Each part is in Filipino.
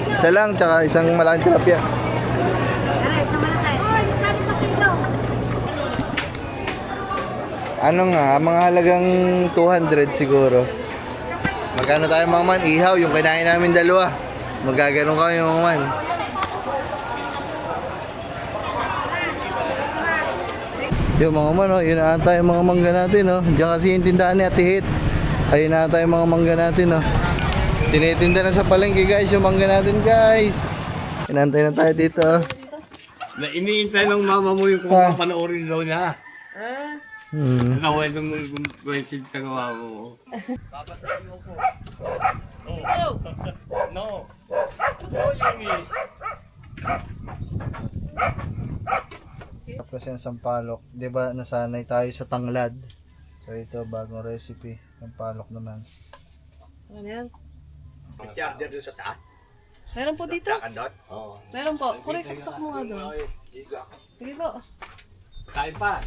Isa lang, tsaka isang malaking tilapia. Ano nga, mga halagang 200 siguro. Magkano tayo mga man? Ihaw, yung kinain namin dalawa. Magaganon kami mga man. Yung mga man, oh, yun na tayo mga mangga natin. Oh. Diyan kasi yung tindahan ni Ate Hit. Ayun na tayo mga mangga natin. Oh. Tinitinda na sa palengke guys yung mangga natin guys. Inantay na tayo dito. Iniintay ng mama mo yung kung panoorin daw niya. Nawal nung message na gawa mo. Babasahin mo ko. No. Totoo yun eh. Tapos yan sampalok. Diba nasanay tayo sa tanglad. So ito bagong recipe. Sampalok naman. Ano yan? Charger doon sa taas. Meron po dito? Oo. Meron po. Kuray, saksak mo nga doon. Sige po. Kain pa.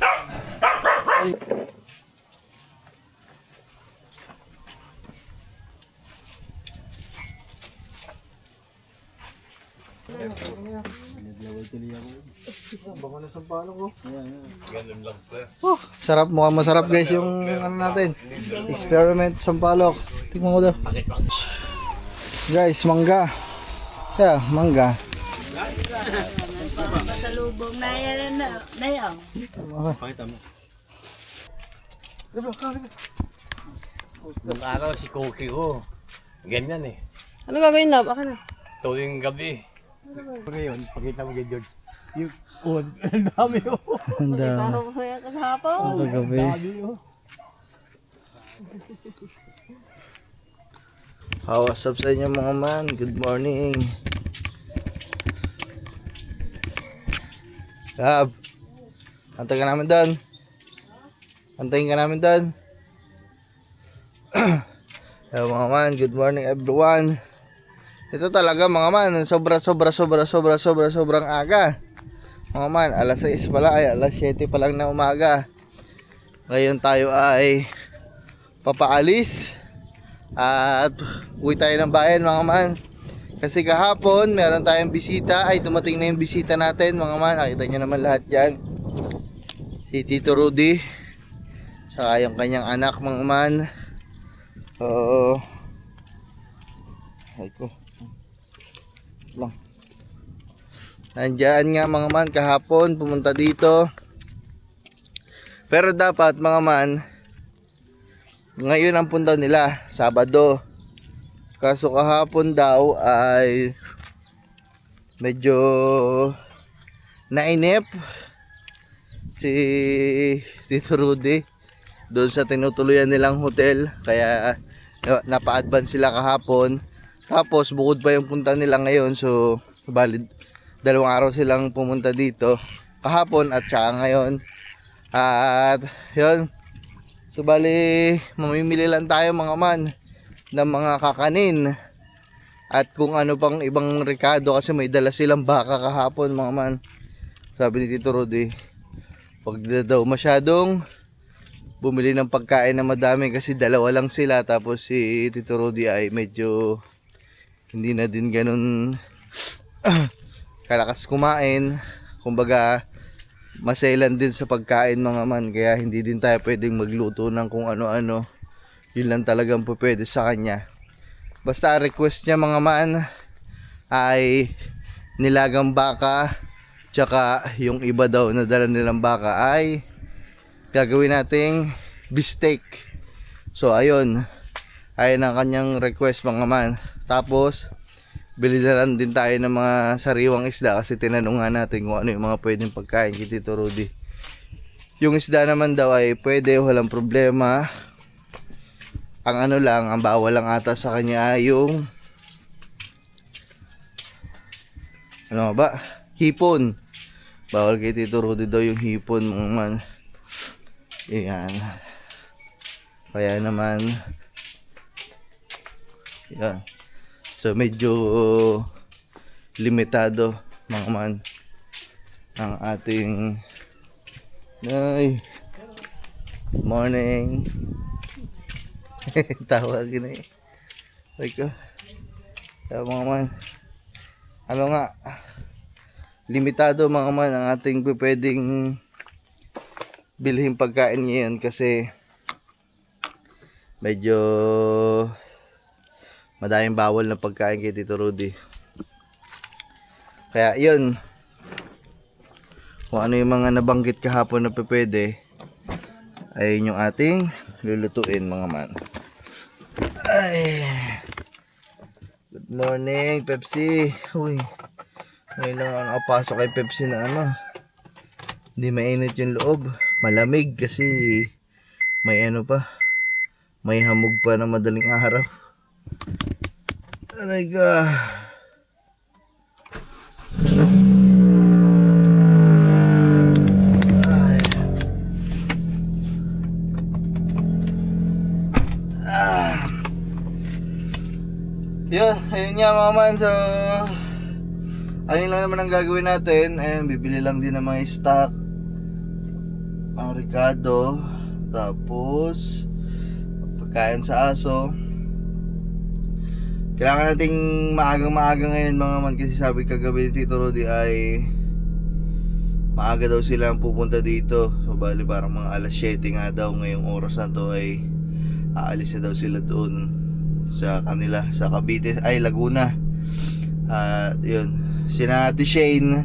Baka na sampalok oh. Ganun lang pa. Sarap, mukhang masarap guys yung ano natin. Experiment sampalok. Tingnan mo daw. Guys, mangga. Yeah, mangga. Pasalubong na yan na yan. Pakita mo. Nung araw si Cookie ko. Ganyan eh. Ano gagawin, love? Akin na. Tuwing gabi. Ngayon, pakita mo kay George. Yung on, ang dami oh. Ang dami. Parang mo yan kahapon. Kagabi. oh. What's up sa inyo mga man? Good morning. Gab, antayin ka namin doon. Antayin ka namin doon. Hello mga man, good morning everyone. Ito talaga mga man, sobrang aga. Mga man, alas 6 pala, ay alas 7 pa lang na umaga. Ngayon tayo ay papaalis at uwi tayo ng bayan mga man. Kasi kahapon meron tayong bisita, ay dumating na yung bisita natin mga man. Nakita nyo naman lahat yan. Si Tito Rudy, saka yung kanyang anak mga man. Oo. Ay ko lang. Nandiyan nga mga man kahapon pumunta dito. Pero dapat mga man, ngayon ang punta nila, Sabado. Kaso kahapon daw ay medyo nainip si Tito Rudy doon sa tinutuluyan nilang hotel. Kaya napa-advance sila kahapon. Tapos bukod pa yung punta nila ngayon. So valid, 2 araw silang pumunta dito. Kahapon at saka ngayon. At yun. So bali, mamimili lang tayo mga man ng mga kakanin. At kung ano pang ibang rekado kasi may dala silang baka kahapon mga man. Sabi ni Tito Rudy, wag na daw masyadong bumili ng pagkain na madami kasi 2 lang sila. Tapos si Tito Rudy ay medyo hindi na din ganun kalakas kumain. Kumbaga maselan din sa pagkain mga man. Kaya hindi din tayo pwedeng magluto ng kung ano-ano. Yun lang talagang po pwede sa kanya. Basta request niya mga man ay nilagang baka. Tsaka yung iba daw na dala nilang baka ay gagawin nating beefsteak. So ayun, ayun ang kanyang request mga man. Tapos bili na lang din tayo ng mga sariwang isda kasi tinanong nga natin kung ano yung mga pwedeng pagkain kay Tito Rudy. Yung isda naman daw ay pwede, walang problema. Ang ano lang, ang bawal lang ata sa kanya ay yung ano ba? Hipon. Bawal kay Tito Rudy daw yung hipon mga man. Ayan. Kaya naman yan. So medyo limitado mga man ang ating morning. Tawag na eh. Like, Kaya mga man, ano nga, limitado mga man ang ating pwedeng bilhin pagkain ngayon kasi medyo madaming bawal na pagkain kay Tito Rudy. Kaya yun, kung ano yung mga nabanggit kahapon na pwede, ay yung ating lulutuin mga man. Ay, good morning Pepsi. Uy, ngayon lang ako nakapasok kay Pepsi na ano, hindi mainit yung loob, malamig kasi may ano pa, may hamog pa na madaling araw. Aray ka. Ay. Yun, ayun nga mga man. So ayun lang naman ang gagawin natin. Ayun, bibili lang din ng mga stock, Ricardo, tapos pagkain sa aso. Kailangan nating maagang-maaga ngayon mga man, kasi sabi kagabi ni Tito Rudy ay maaga daw sila ang pupunta dito. So bali parang mga alas 7 nga daw ngayong oras na to ay aalis na daw sila doon sa kanila, sa Cavite, ay Laguna. Yun, sina Ate Shane,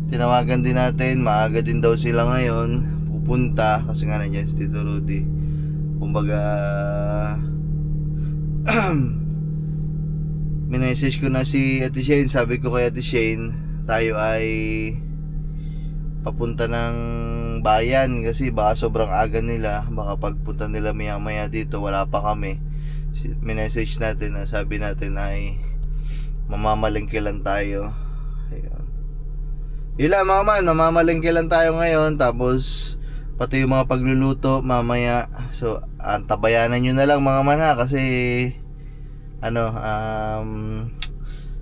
tinawagan din natin, maaga din daw sila ngayon pupunta kasi nga nandiyan si Tito Rudy. Kumbaga minessage ko na si Ate Shane, sabi ko kay Ate Shane, tayo ay papunta ng bayan kasi baka sobrang aga nila, baka pagpunta nila maya maya dito wala pa kami. Minessage natin na sabi natin ay mamamalengke lang tayo. Ayun. Yun lang mga man, mamamalengke lang tayo ngayon, tapos pati yung mga pagluluto mamaya. So antabayanan nyo na lang mga man ha, kasi ano,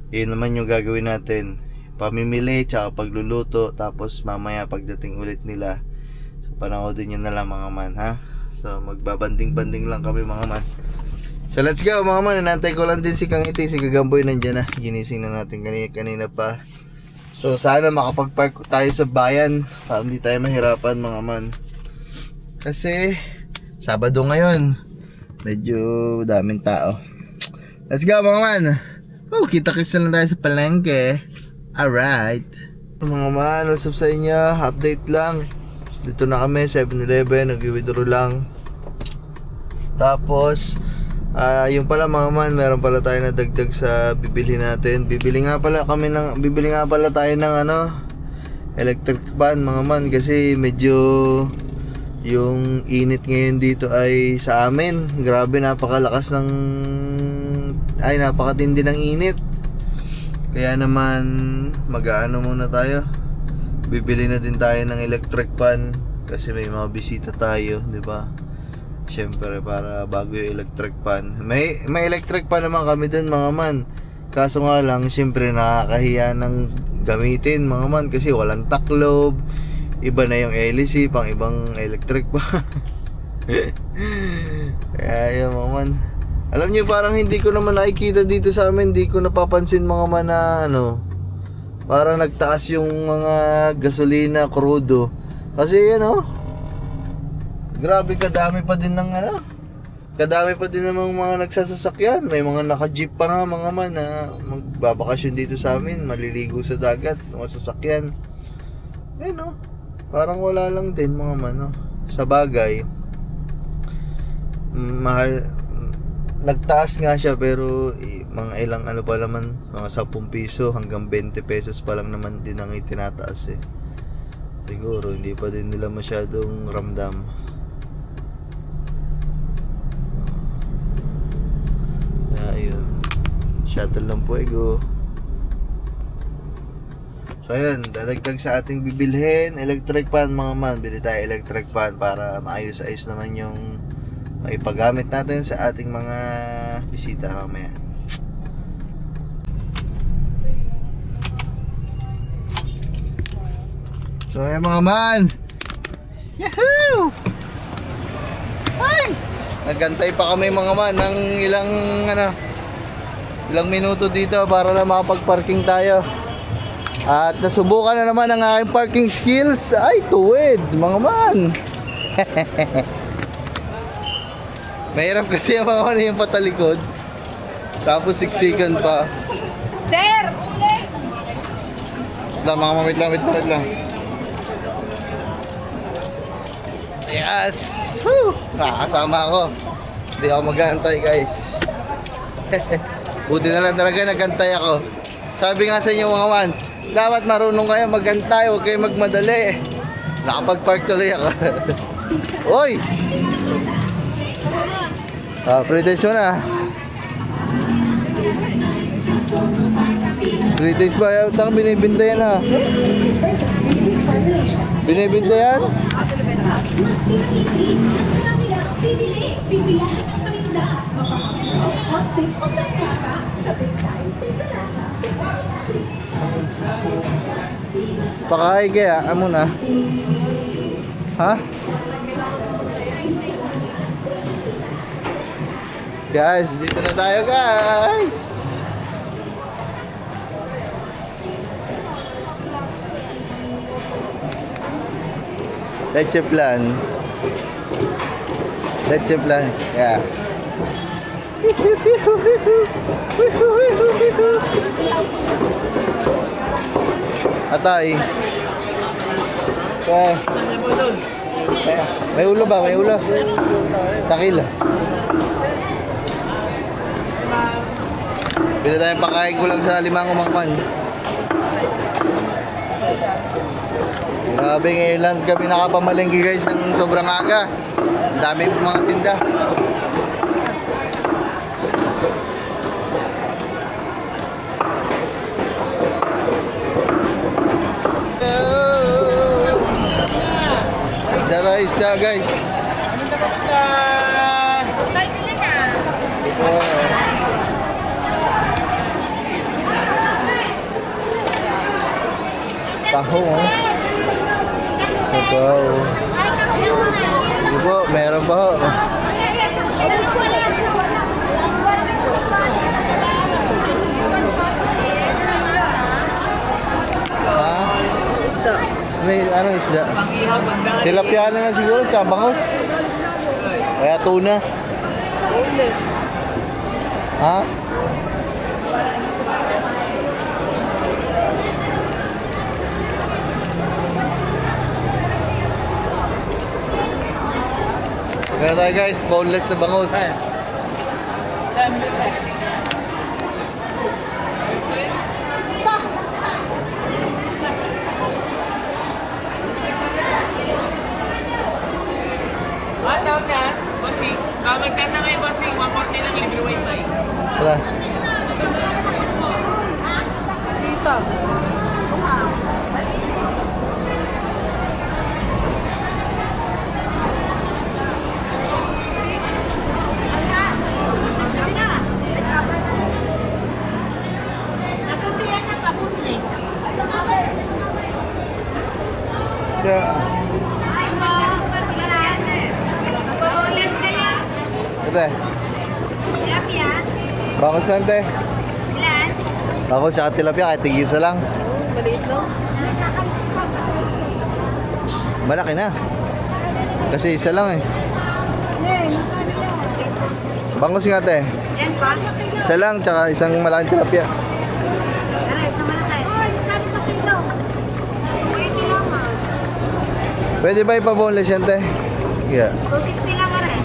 yun naman yung gagawin natin, pamimili tsaka pagluluto, tapos mamaya pagdating ulit nila, so panoodin nyo na lang mga man ha. So magbabanding-banding lang kami mga man. So let's go mga man, inantay ko lang din si Kang Iti, si Gagamboy nandyan na, ginising na natin kanina pa. So sana makapag-park tayo sa bayan para hindi tayo mahirapan mga man, kasi Sabado ngayon, medyo daming tao. Let's go mga man. Kita-kits na lang tayo sa palengke. Alright mga man, what's up sa inyo? Update lang. Dito na kami, 7-Eleven, nag-withdraw lang. Tapos yung pala mga man, meron pala tayo na dagdag sa bibili natin. Bibili nga pala tayo ng ano, electric fan mga man, kasi medyo yung init ngayon dito ay sa amin, grabe, napakalakas ng napakatindi ng init. Kaya naman mag-aano muna tayo, bibili na din tayo ng electric fan kasi may mga bisita tayo, di ba? Syempre para bago yung electric fan. May electric fan naman kami dun mga man, kaso nga lang syempre nakakahiya ng gamitin mga man kasi walang taklob. Iba na yung LEC, pang ibang electric pa. Kaya yun mga man, alam nyo parang hindi ko naman nakikita dito sa amin, hindi ko napapansin mga man na ano, parang nagtaas yung mga gasolina, crudo. Kasi grabe, kadami pa din ng kadami pa din ng mga nagsasasakyan. May mga naka-jeep pa nga mga man na magbabakasyon dito sa amin, maliligo sa dagat, mga sasakyan. Parang wala lang din mga man, Sa bagay, mahal, nagtaas nga siya, pero mga ilang ano pa naman, mga 10 piso hanggang 20 pesos pa lang naman din ang itinataas eh. Siguro hindi pa din nila masyadong ramdam. Ayun, shuttle lang po ego. So ayun, dadagdag sa ating bibilhin, electric fan mga man. Bili tayo electric fan para maayos-ayos naman yung maipagamit natin sa ating mga bisita mamaya. So ayun mga man, yahoo! Ay! Nagantay pa kami mga man ng ilang Ilang minuto dito para lang makapag-parking tayo. At nasubukan na naman ang aking parking skills. Ay, tuwid, mga man. Mahirap kasi yung mga man yung patalikod. Tapos siksikan pa. Sir! Uli! Mga mamit lang. Yes! Woo! Nakakasama ako. Hindi ako mag-aantay, guys. Buti na lang talaga nagantay ako. Sabi nga sa inyo mga man, dapat marunong kayo magantay, huwag kayo magmadali. Nakapag-park tuloy ako. Oy! Pre-taste mo na. Pre-taste ba? Yung binibinta yan ha. Binibinta yan? Pakain kaya, amo na. Ha? Guys, dito na tayo guys. Leche plan. Leche plan. Yeah. Atay. Okay. May ulo ba? May ulo? Sakil. Pila tayong pakain ko lang sa limang umangman. Grabe, ngayon lang kami nakapamalengke guys ng sobrang aga. Ang daming mga tinda. Isda guys. Taho. Sabaw. Sige po, meron pa ho. Ha? Isda. May ano isda? Tilapia na nga siguro, tsaka bangos. Kaya tuna. Boneless. Ha? Kaya tayo guys, boneless na bangos. Tawag na, bossing. Magkanta ngayon, bossing. 140 lang libre wifi. Wala. Dito. Kaya, ito eh. Bangos lang te. Bangos sa tilapia kahit tigisa lang. Oh, maliit lang. Malaki na. Kasi isa lang eh. Bangos nga te. Yan pa? Isa lang, tsaka isang malaking tilapia. Aray, sa malaki. Ay, kami sa kilo. 80 lang ah. Pwede ba ipa-boneless yan te? Sige. 260 lang aray.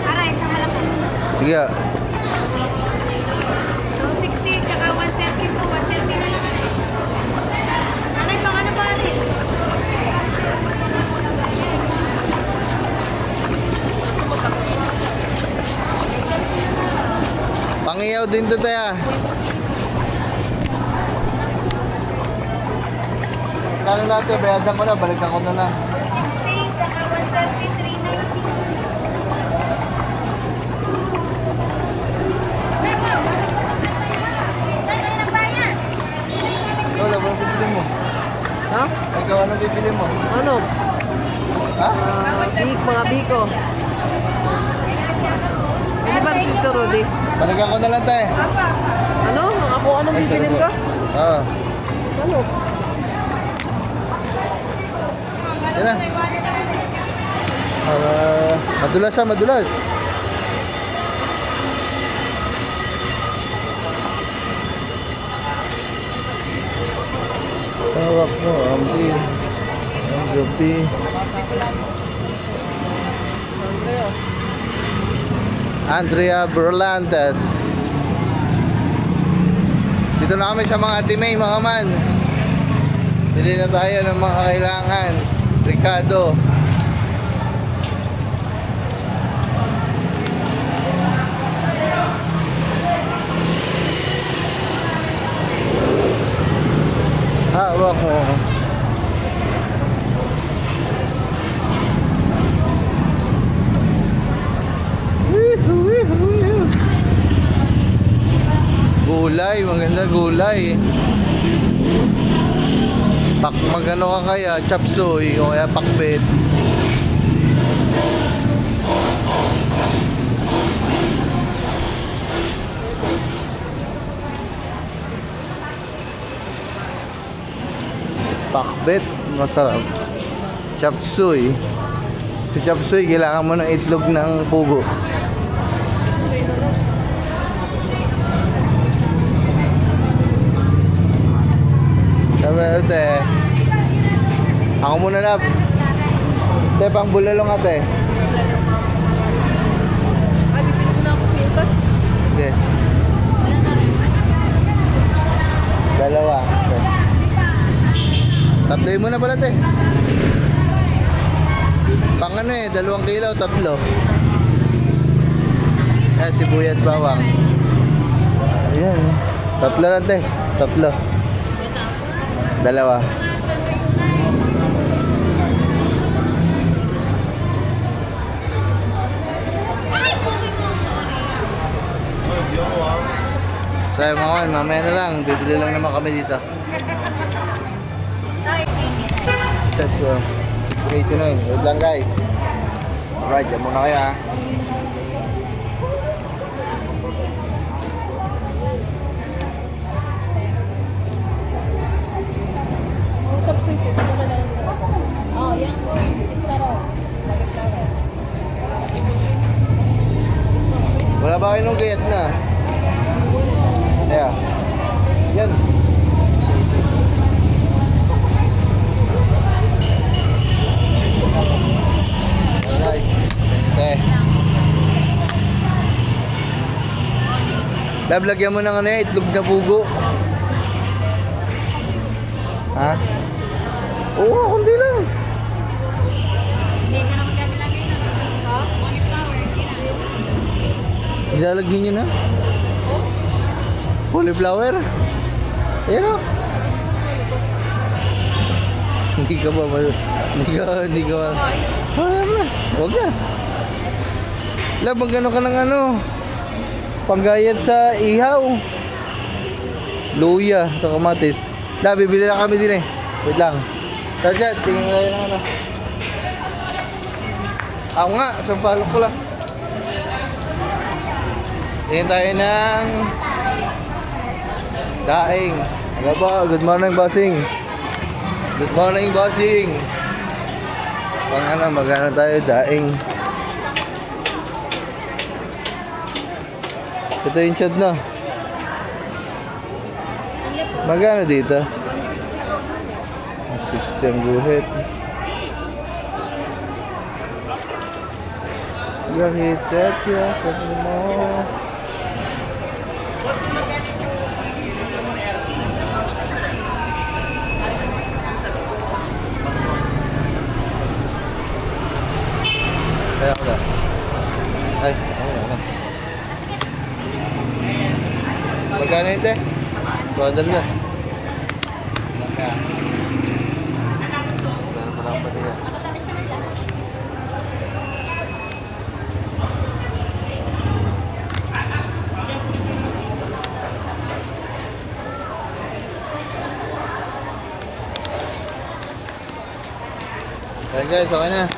Aray, sa malaki. Sige. 260, tsaka 130 po. 130 na lang aray. Aray, pang ano ba aray? Pangiyaw din to tayo. Kano natin, bayadan ko na, balikan ko na lang. 260, tsaka 130, 390. Lola, ano bibili mo? Ha? Ikaw, ano bibili mo? Ano? Ha? Mga biko. Pwede ba si Tito Rudy? Talagang ko na lang tayo. Ano? Ako anong bibilin ka? Oo. Ano? Yan na. Madulas ha, madulas. Tawak mo, ambi. Ang gabi. Andrea Berlantes. Dito na kami sa mga timay, mga man. Bili na tayo ng mga kailangan. Ricardo. Hawak mo. Gulay, maganda gulay. Magano ka kaya, chop suey o kaya pakbet. Pakbet, masarap. Chop suey. Si chop suey, kailangan mo ng itlog ng pugo. Sabi, ate. Ako muna na. Ate, pang bulalong ate. Ay, bibili ko na ako putas. Okay. Dalawa. Okay. Tatloy mo na pala, ate. Pang ano 2 kilo, 3. Ayan, sibuyas, bawang. Ayan. 3 lang, ate. 3. Dalawa. Sabi mo kayo, mamaya na lang. Bibili lang naman kami dito. Set ko. 689. Wait lang guys. Alright, dyan muna kayo ha. Tapos ito, ito mo lang. Oh, yan po. Saro. Wala ba kayo nung gayat na? Yeah. Yan. Nice. Tete. Lab, lagyan mo ng ano yan, itlog na pugo. Ha? Oo, kundi lang. Hindi ka naman kami lagay na. Ha? Cauliflower. Nilalagyan nyo na? Cauliflower? Ayan o. Hindi ka ba? Hindi ka ba? Wala na. Huwag na. Labang gano'n ka ng ano. Panggayad sa ihaw. Luya. Sa kamatis. Bibili lang kami din eh. Wait lang. Tadjad, tingin kayo ng ano. Ako nga, sampalok ko lang. Tingin tayo ng daing. Ano ba? Good morning, bossing. Good morning, bossing. Magana tayo, daing. Ito yung chat na. Magana dito? 160 ang guhit. Gahitet ya, sabi mo. Kaya ako na. Ay, ako na. Magkano yun, te? 200 na. Kaya. Parang pati yan. Ayan guys, okay na.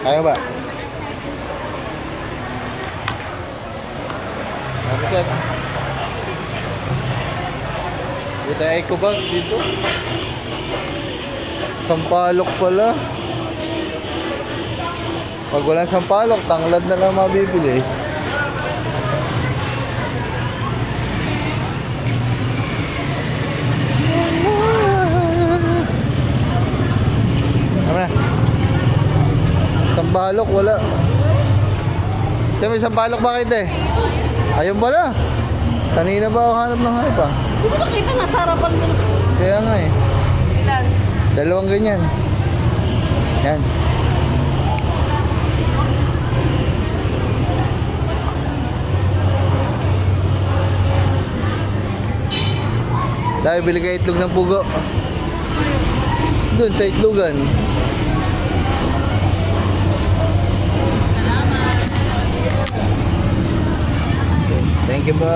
Kaya ba? Bakit? Dito ay eco bag dito. Sampalok pala. Pag walang sampalok, tanglad na lang mabibili. Ano na? Sampalok, wala. Kasi may sampalok bakit eh? Ayun pala. Kanina ba ako hanap ng hype ah? Di ba nakita nasa harapan mo? Kaya nga eh. Ilan? Dalawang ganyan. Yan. Dahil bili ka itlog ng pugo. Doon sa itlogan. Thank you po.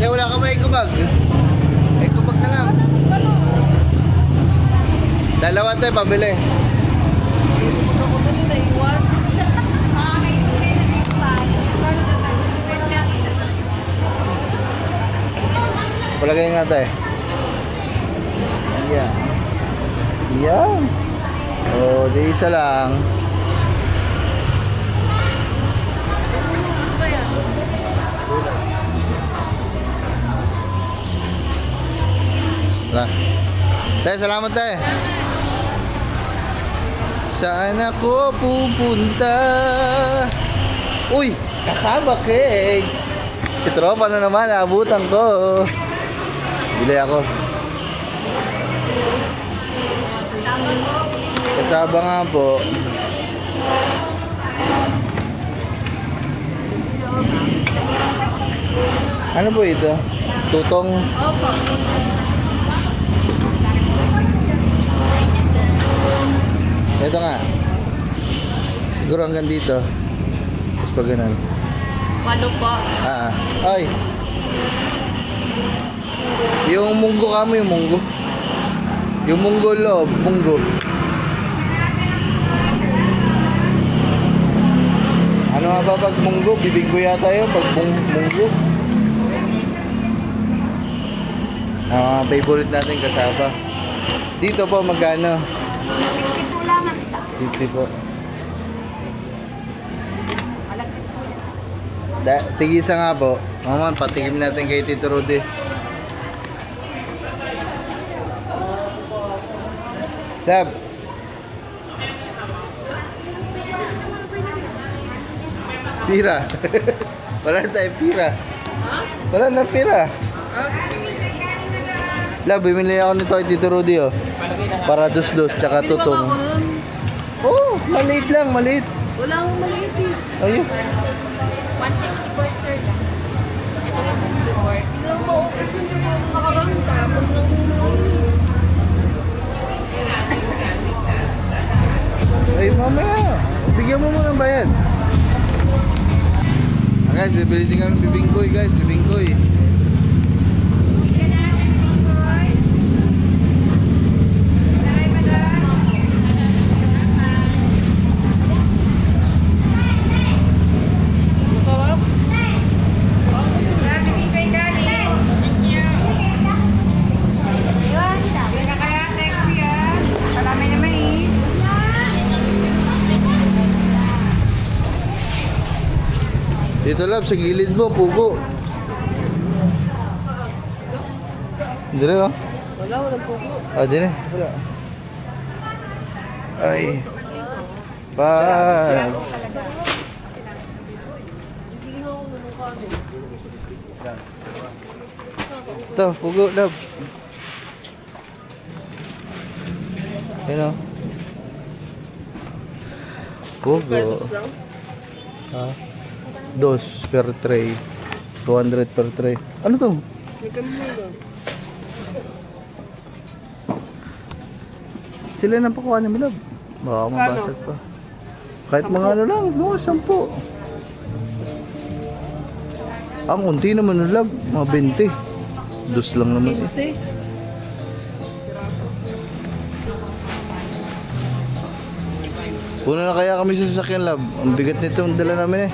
Wala ka ba ikubag? Ikubag na lang. Dalawa tayo pabili. Ako ba nila iwan? Palagay nga tayo. Yan. Yan. O, di isa lang. Tara. Tayo, salamat tayo. Saan ako pupunta? Uy, kasama cake. Si tropa na naman, naabutan ko. Bili ako. Kasama nga po. Ano po ito? Tutong? Opo. Ito nga. Siguro hanggang dito. Tapos pag ganun. Walo po. Ay. Yung munggo kamo, yung munggo. Yung munggo loob, munggo. Ano nga ba pag munggo? Bibinggo yata yun pag munggo. Favorite natin kasaba. Dito po magkano? 50 lang ang isa. 50 po. Tigisa nga po. Maman, patigim natin kay Tito Rudy. Dab. Pira. Wala na tayo pira. Wala na pira. Lab, bumili ako nito kay Tito Rudy oh. Para dos-dos, tsaka tutong. Oh, maliit lang, maliit. Wala akong maliit eh. Ayun. 160 per sir lang. Ito lang 64. Hindi lang maupis yung hindi ko nakarang. Tapos lang Ay, mamaya. Bigyan mo muna ng bayad. Guys, bibili din kami ng bibingkoy, guys. Bibingkoy. Dito lab, sa gilid mo, pugo. Dire oh. wala, walang pugo. Dire. Wala. Ay. Pa. Hindi nga ako nanungkano. Ito, pugo lab. Yan oh. Pugo. Pesos lang. Ha? 2 per tray. 200 per tray. Ano to? May kamay ba? Sila nang pakuha ni Milab. Baka mabasag pa. Kahit mga ano lang, mga 10. Ang unti naman ng lab, mga 20. Dos lang naman eh. 15. Una na kaya kami sa sasakyan lab. Ang bigat nito ang dala namin eh.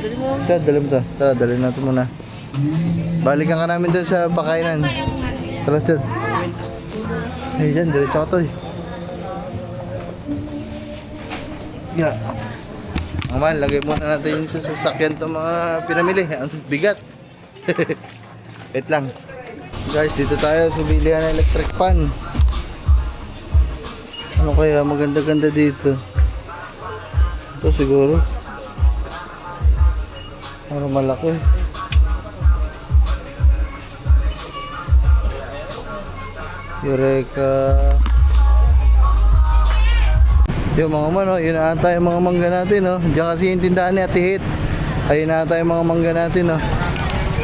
Dali mo. Tara, dali mo to. Tara, dali natin muna. Balikan ka namin doon sa pakainan. Tara, Chad. Ay, dyan, diretso ka to eh. Yeah. Mga man, lagay muna natin yung sa sasakyan itong mga pinamili. Ang bigat. Wait lang. Guys, dito tayo sa bilihan ng electric fan. Ano kaya maganda-ganda dito? Ito siguro. Ano malaki. Eureka. Yung mga man, oh, yun na ata yung mga mangga natin, oh. Diyan kasi yung tindahan ni Ate Hit. Ayun na ata yung mga mangga natin, oh.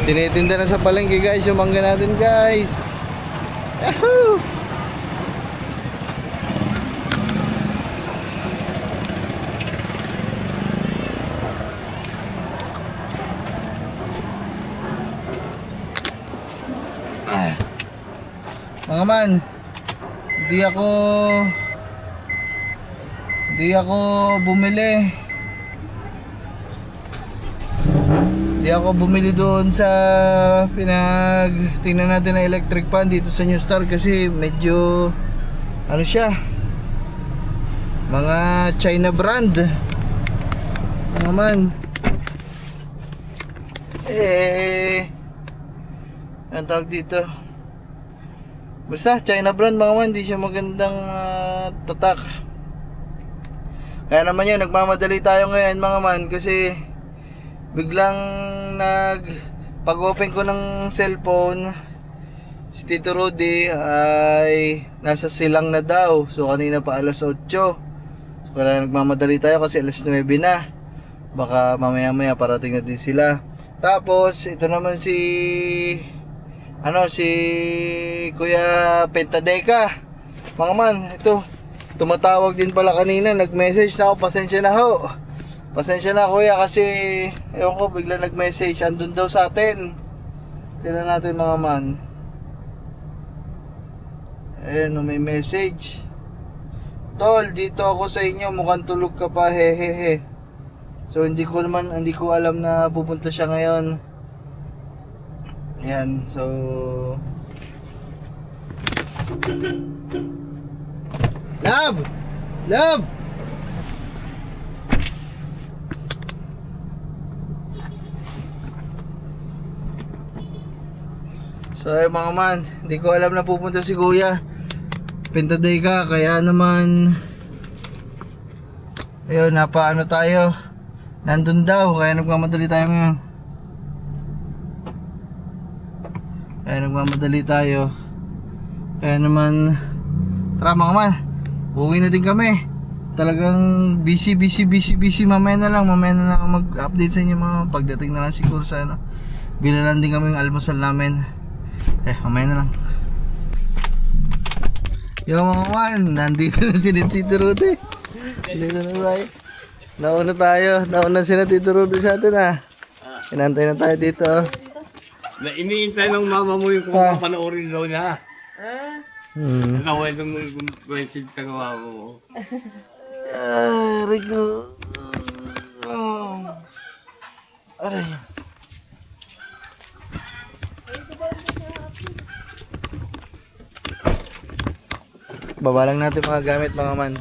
Tinitinda na sa palengke, guys, yung mangga natin, guys. Yahoo! Mga man, di ako bumili. Di ako bumili doon sa tingnan natin na electric fan dito sa New Star kasi medyo ano siya, mga China brand. Mga man, ang tawag dito, basta China brand mga man, hindi siya magandang tatak. Kaya naman yun, nagmamadali tayo ngayon mga man kasi biglang pag-open ko ng cellphone, si Tito Rudy ay nasa silang na daw. So kanina pa alas 8. So kaya nagmamadali tayo kasi alas 9 na. Baka mamaya-maya parating na din sila. Tapos ito naman si Kuya Pentadeka. Mga man, ito tumatawag din pala kanina, nag-message na ako, pasensya na ho. Pasensya na kuya kasi ewan ko, bigla nag-message, andun daw sa atin. Tingnan natin mga man. Ayan, may message. Tol, dito ako sa inyo, mukhang tulog ka pa, hehehe. So hindi ko alam na pupunta siya ngayon. Ayan, so Love! So ay mga man, hindi ko alam na pupunta si Kuya Pentadeka, kaya naman ayun, napaano tayo, nandun daw, kaya nagmamadali tayo ngayon. Kaya naman tara mga man, uwi na din kami. Talagang busy. Mamaya na lang ako mag-update sa inyo mga pagdating na lang siguro sa ano. Bilalan din kami yung almusal namin. Mamaya na lang. Yung mga man, nandito na si Tito Rudy. Nandito na tayo. Nauna sila Tito Rudy sa atin ha. Inantay na tayo dito. Na iniintay ng mama mo yung kung papanoorin daw niya. Nawal ng message sa gawa mo. Rico. Aray. Baba lang natin mga gamit mga man.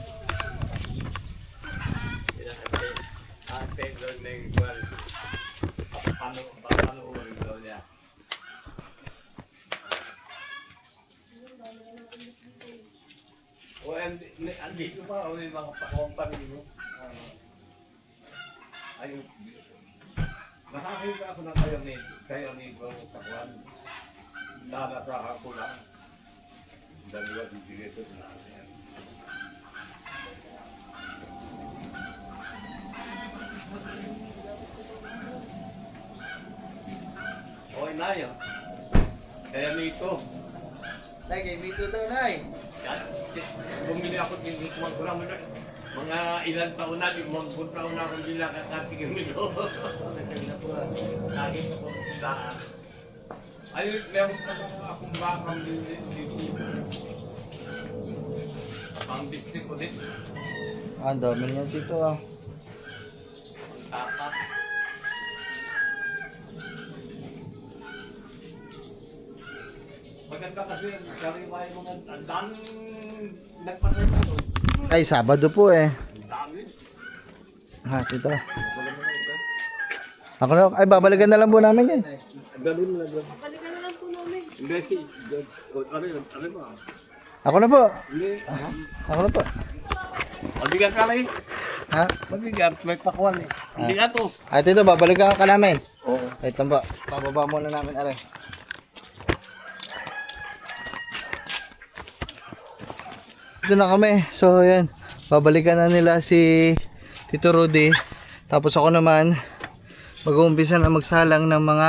Andito pa ako yung mga pa-company mo. Ayun. Nakakita ako ng kayo ni Goro sa kwan. Nalatrahan ko lang. Dalawa dito na yan. Okay na yan. Kaya Mito. Nay, kay Mito daw, Nay. Bumili ako din dito mga ilan taon na, mga taon na akong bila kakating Milo. Lagi ko sa ayun, meron pa akong bakang business dito. Pang business ko din. Ang dami niya dito ah. Tata. maganda kasi sariwa yung mga ang daming nagpatay na doon. Ay, Sabado po eh. Ang dami. Ha, ito. Ako na, ay babalikan na lang po namin yan. Galing na lang. Balikan na lang po namin. Hindi, ano ba? Ako na po. Hindi. Ako na po. Mabigat ka lang eh. Ha? Mabigat, may pakwan eh. Hindi nga to. At ito, babalikan ka namin. Oo. Wait lang po. Bababa muna namin, are. Ito na kami. So, ayan. Babalikan na nila si Tito Rudy. Tapos ako naman, mag-uumpisa na magsalang ng mga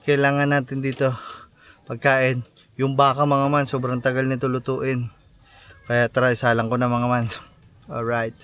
kailangan natin dito. Pagkain. Yung baka mga man, sobrang tagal nito lutuin. Kaya tara, isalang ko na mga man. Alright.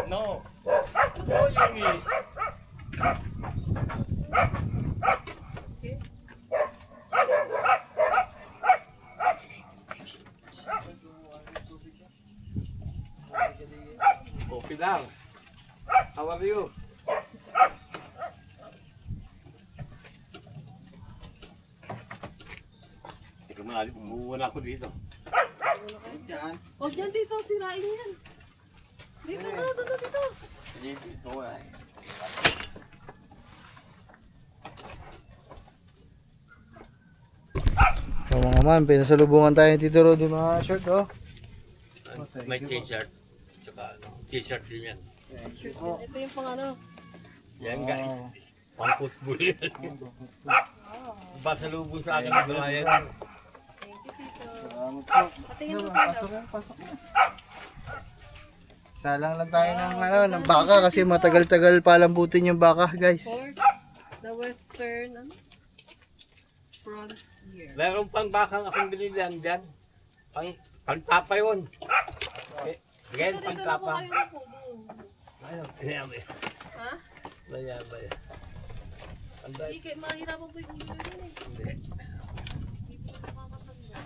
No. Oh, Yumi. Okay lang. How are you? Teka muna, bumuwan ako dito. O, dyan dito, sirain yan. Dito na, dito. Dito wala eh. So mga man, pinasalubungan tayo ng Tito Rudy mga shirt, oh. May t-shirt. Tsaka ano, t-shirt din yan. Ito yung pang ano. Yan guys. Pang-football yan. Pasalubong sa akin ng bayan. Thank you, Tito. Salamat po. Patingin mo Pasok sila. na, pasok na. Salang lang tayo ng, ano, ng baka kasi matagal-tagal palambutin yung baka, guys. Horse, the western, ano? Bronze year. Meron pang bakang akong binilihan dyan. Pang-tapa yun. Again, Dito na po pang-tapa. kayo na po doon. Ayun, tinayabay. Ha? Tinayabay. Hindi, kaya mahirapan po yung ulo yun eh. Hindi. Hindi po nakakasanda.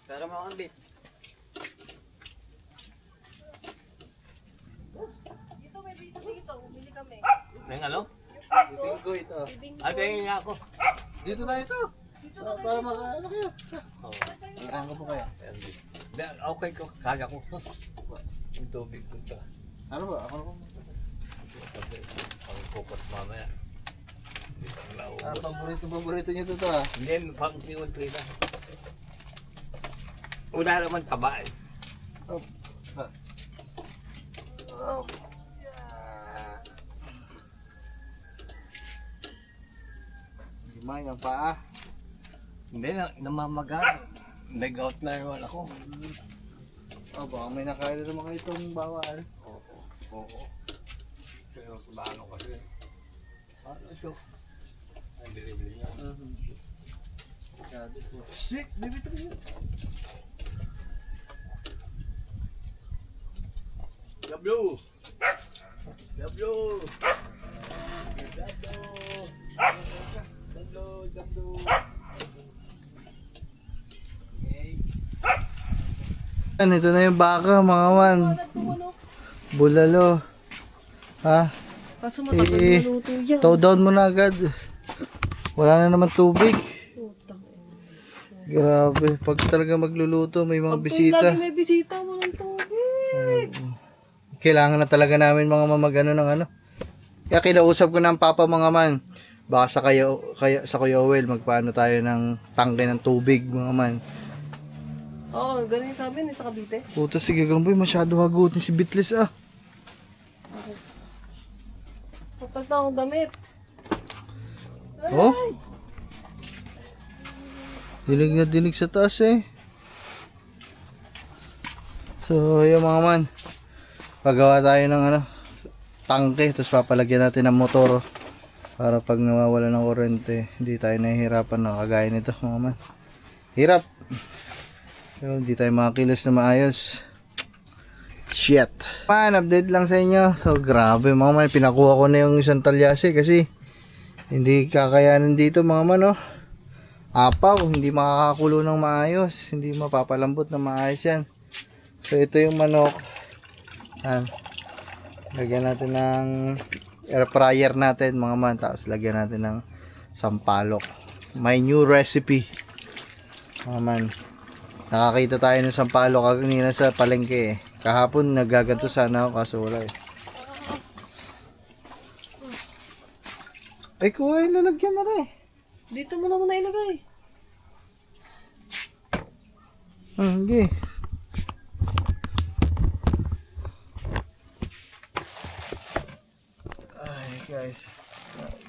Para makakambit. Dito may dito dito. Bumili kami. Nang ano? Tinggo ito. Bibingko. Ay, kaya nga ako. Dito na ito. Dito na Para makaano kayo. Oo. Ang ko po kaya. Okay ko, kaya ko. Yung tubig ko ito. Ano ba? Ako po. Ang kupat mamaya. Hindi pa naubos. Paborito niyo ito ah. Hindi, pang siwan ko ito. Una naman taba eh. Oh. Gimay ang paa. Hindi, namamaga. Nag-out na naman ako. Oh, baka may nakain naman kayo itong bawal. Oo. Pero paano kasi? Ano ito? Ang bilibili niya. Shit! Bibit rin yun. W! W! Ito na yung baka mga man. Tumunok. Bulalo. Ha? Kaso matagal Eh, maluto yan. Tow down mo na agad. Wala na naman tubig. Putang ina. Grabe. Pag talaga magluluto, may mga Pag bisita. lagi may bisita, walang tubig. Kailangan na talaga namin mga mamagano ng ano. Kaya kinausap ko ng papa mga man. Baka sa Kuya Owel, magpaano tayo ng tangke ng tubig mga man. Oo, ganun yung sabi ni sa Cavite. Puta sige gamboy, masyado hagutin si Bitlis ah. Kapag na akong damit. Oh? Dinig na dinig sa taas eh. So, yun mga man. Pagawa tayo ng ano, tangke. Tapos papalagyan natin ng motor. Para pag nawawala ng kuryente, hindi tayo nahihirapan na kagaya nito mga man. Hirap. So, hindi tayo makakilos na maayos. Shit. Man, update lang sa inyo. So, grabe mga man. Pinakuha ko na yung isang talyase kasi hindi kakayanin dito mga man, oh. Apaw, hindi makakakulo ng maayos. Hindi mapapalambot ng maayos yan. So, ito yung manok. Yan. Lagyan natin ng air fryer natin mga man. Tapos lagyan natin ng sampalok. My new recipe. Mga man. Nakakita tayo ng sampalok kanina sa palengke eh. Kahapon nagaganto sana ako kaso wala eh. Ay kuha, lalagyan na rin. Dito mo na muna ilagay. Okay. Ay guys.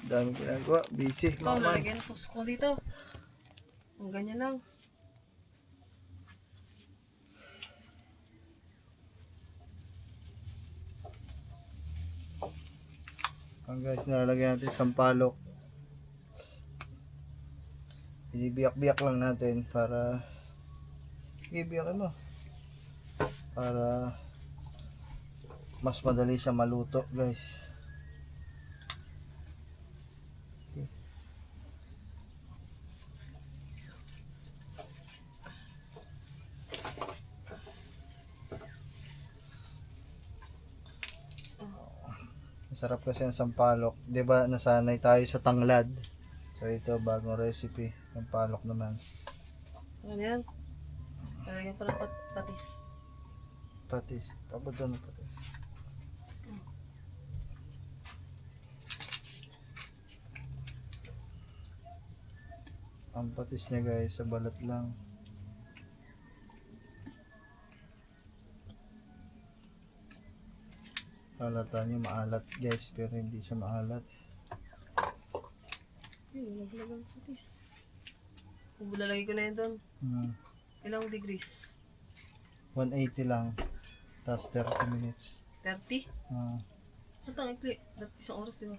Dami ginagawa. Busy. Ito, Mga man. lalagyan ng sauce ko dito. Ang ganyan lang. Ang guys, nalalagyan natin sampalok. Binibiyak-biyak lang natin para ibiyakin mo. Para mas madali siya maluto, guys. Masarap kasi ang sampalok. 'Di ba nasanay tayo sa tanglad? So ito bagong recipe, sampalok naman. Ano yan? Lalagyan pa ng patis. Patis. Pabuto na patis. Ang patis niya guys, sa balat lang. Halata niyo maalat guys, pero hindi siya maalat. Lagyan ng patis. Kung lalagay ko na yun doon. Ilang degrees? 180 lang. Tapos 30 minutes. 30? Ah, Ito ang ikli. Isang oras diba?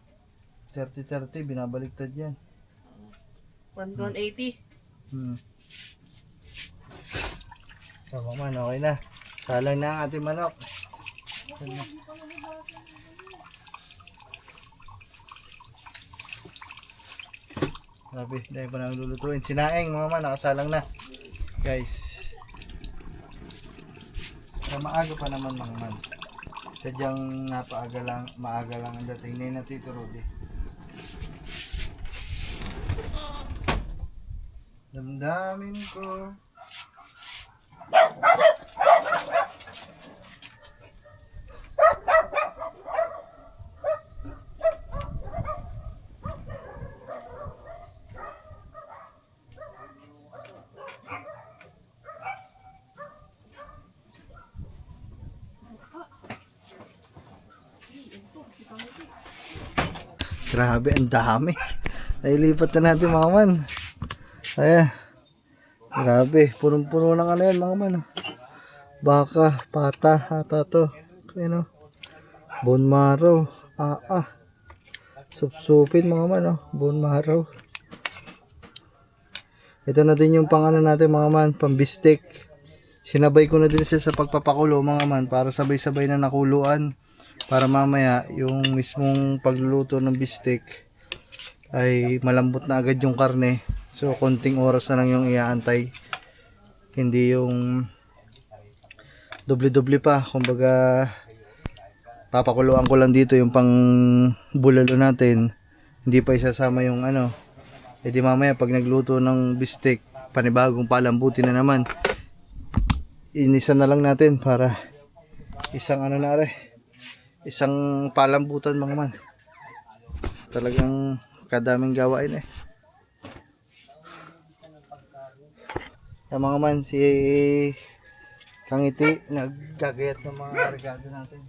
30-30, binabaliktad yan. 180. So, man, okay na. Salang na ang ating manok. Grabe, dahil pa namin lulutuin. Sinaing mga man, nakasalang na. Guys, Kaya maaga pa naman mga man. Sadyang maaga lang ang dating ni na Tito Rudy. Damdamin ko. Grabe, ang dami. Nailipat na natin mga man. Ayan. Grabe, punong-puno ng ano yan mga man. Baka, pata, hata to. Ayan o. Bone marrow. Sup-supin mga man o. Bone marrow. Ito na din yung pang ano natin mga man, pang bistek. Sinabay ko na din siya sa pagpapakulo mga man para sabay-sabay na nakuluan. Para mamaya yung mismong pagluluto ng bistek ay malambot na agad yung karne. So konting oras na lang yung iaantay. Hindi yung doble-doble pa. Kumbaga papakuluan ko lang dito yung pang bulalo natin. Hindi pa isasama yung ano. E di mamaya pag nagluto ng bistek, panibagong palambutin na naman. Inisa na lang natin para isang ano na rin. Isang palambutan mga man. Talagang kadaming gawain eh. Yung mga man, si Kangiti naggagayat ng mga regado natin.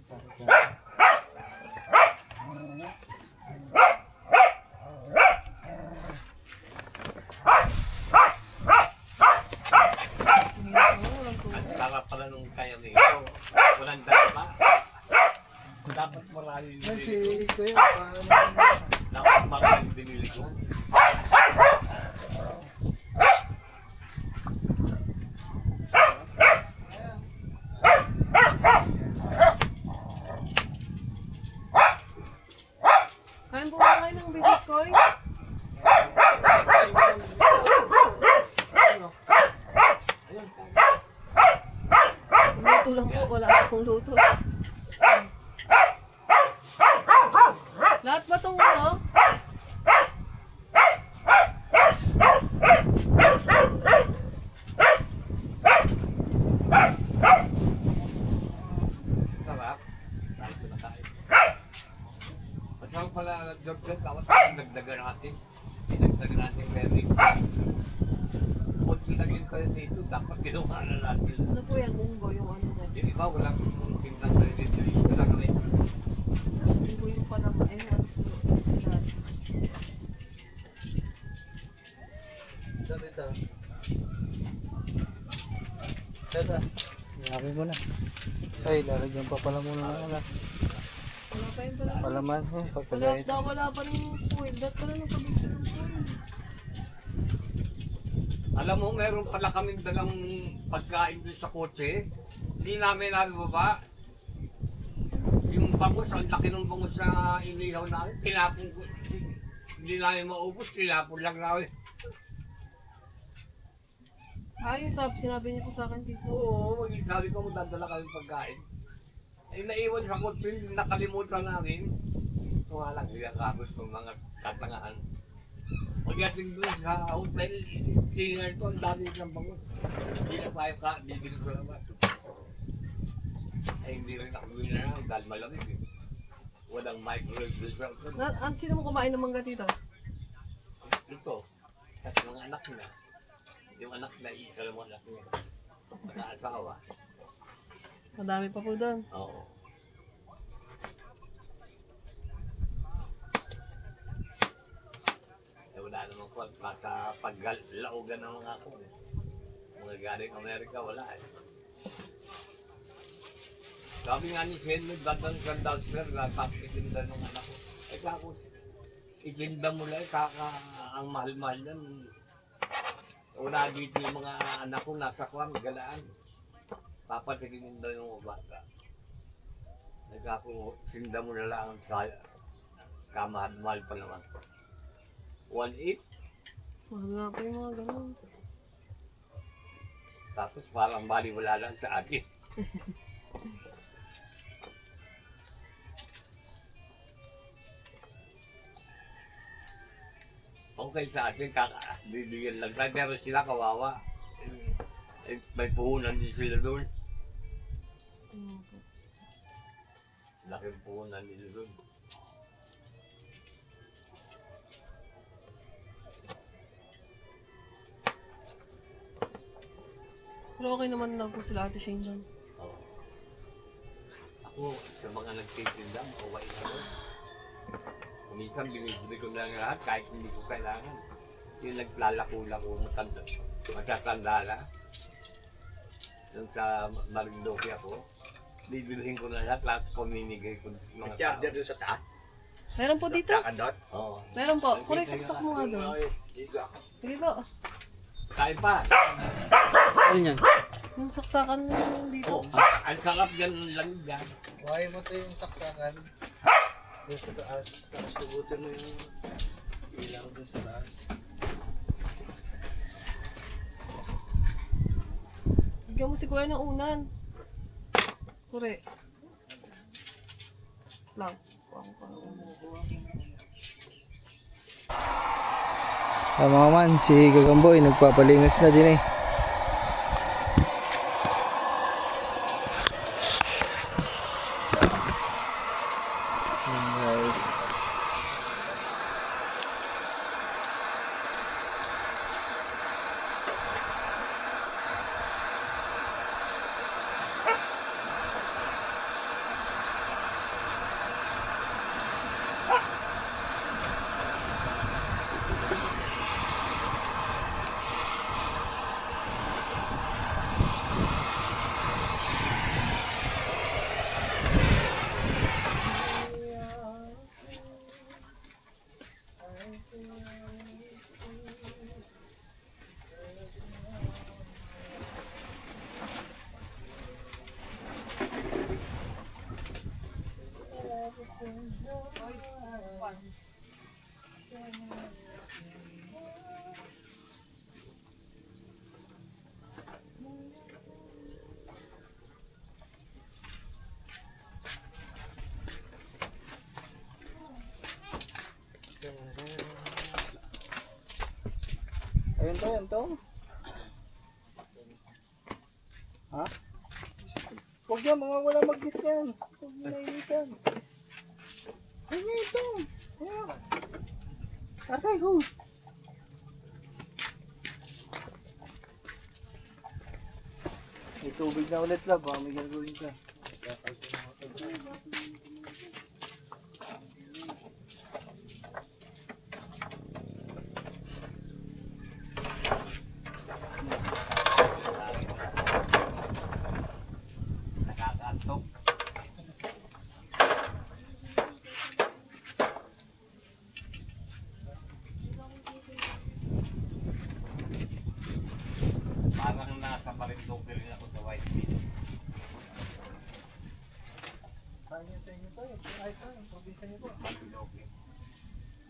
Ang sarap pala nung kaya nito. Walang dapa. Dapat marami yung binili ko. Dapat marami yung binili ko. Kain po ba kayo ng bibig koy? Luto lang po, wala akong luto. Lahat ba itong ano? Sarap. Dahil ko na tayo. Masarap pala job dyan. Dapat dagdagan natin. Dinagdagan natin meron. Kunti lang yung kayo dito. Dapat ginawa na natin. Ano po yan, munggo, yung ano mo? Yung iba walang tingnan na dito. Ito lang rin. Munggo yung panama, eh, ano sa lahat. Sabi ito. Ito. Ilagay ko na. Ay, lalagyan pa pala muna ng ano. Wala pa yun pala. Palaman. Pagkagayat. Wala pa rin yung foil. Dapat pala nung pag-ibig ng foil. Alam mo, meron pala kaming dalang pagkain dun sa kotse. Hindi namin nababa. Yung bangus, ang laki ng bangus na inihaw namin. Tinapon ko. Hindi namin maubos. Tinapon lang namin. Yung sinabi niyo po sa akin dito. Oo, sabi ko magdadala kami pagkain. Ay naiwan sa kotse, nakalimutan namin. Ito nga lang, hindi ang kabos ng mga katangahan. Pagdating doon sa hotel, tingnan ko ang dami ng bangus. Hindi na tayo bibili ko naman. Ay hindi rin nakabili na lang dahil malamig eh. Walang microwave dito. Sino mo kumain ng mangga dito? Ito, at mga anak na. Yung anak na isa lang mga anak niya. Mag-aasawa. Madami pa po doon. Oo. Wala naman po, nasa paglaugan ng mga ako. Mga galing Amerika, wala eh. Sabi nga ni Shen, nagdadang sa downstairs, itinda ng anak ko. Eh kako, itinda mo lang, ang mahal-mahal yan. Una dito yung mga anak ko, nasa kwan, galaan. Papatiginin daw yung bata. Nagkako, tinda mo na lang sa kamahal-mahal pa naman. 1.8. Mahal nga po yung mga ganun. Tapos parang baliwala lang sa akin. okay sa atin, bibigyan lang tayo, pero sila kawawa. May puhunan din sila doon. Laking puhunan nila doon. Pero okay naman lang po sila Ate Shane doon. Oo. Ako, sa mga nagtitinda, mawait ako. Minsan binibili ko na lahat kahit hindi ko kailangan. Yung naglalako-lako, matatanda na. Nung sa Marindoki ako, bibilihin ko na lahat paminigay ko sa mga tao. Charger doon sa taas. Meron po dito. Kakandot. Oo. Meron po. Kuray, saksak mo nga doon. Sige po. Kain pa. Yung saksakan mo yung dito. Oh, ang sarap dyan ng lamig dyan. Kuhain mo to yung saksakan. Doon sa taas. Tapos tugutin mo yung ilaw doon sa taas. Bigyan mo si Kuya ng unan. Kuray. Lang. Mga man, si Gagamboy nagpapalingas na din eh. Guys. Ayun to, ayun to. Ha? Huwag yan, mga wala magnet yan. Huwag mo nainitan. Ayun nga ito. Ayun. Aray, ho. May tubig na ulit lang, baka may gagawin ka. Nakakaantok. Parang nasa Marindoki rin ako sa White Beach. Saan yung sa inyo to? Ay, ito, yung probinsya niyo po. Marindoki.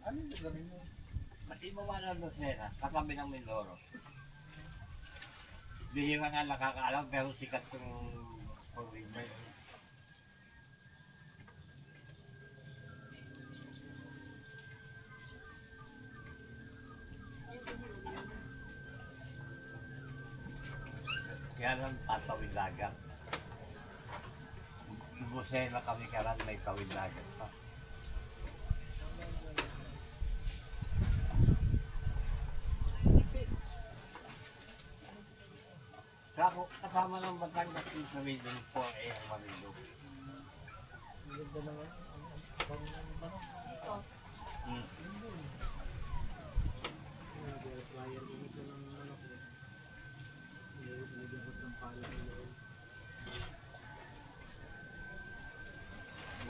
Ano yung gawin mo? Matibawa na Lucena, katabi ng Mindoro. Bihira nga nakakaalam pero sikat yung probinsya yun. Kaya lang tatawid dagat. Lucena kami karan may tawid dagat pa. Ako, kasama ng Batangas yung sa Region 4A ang Marindoki. Hmm.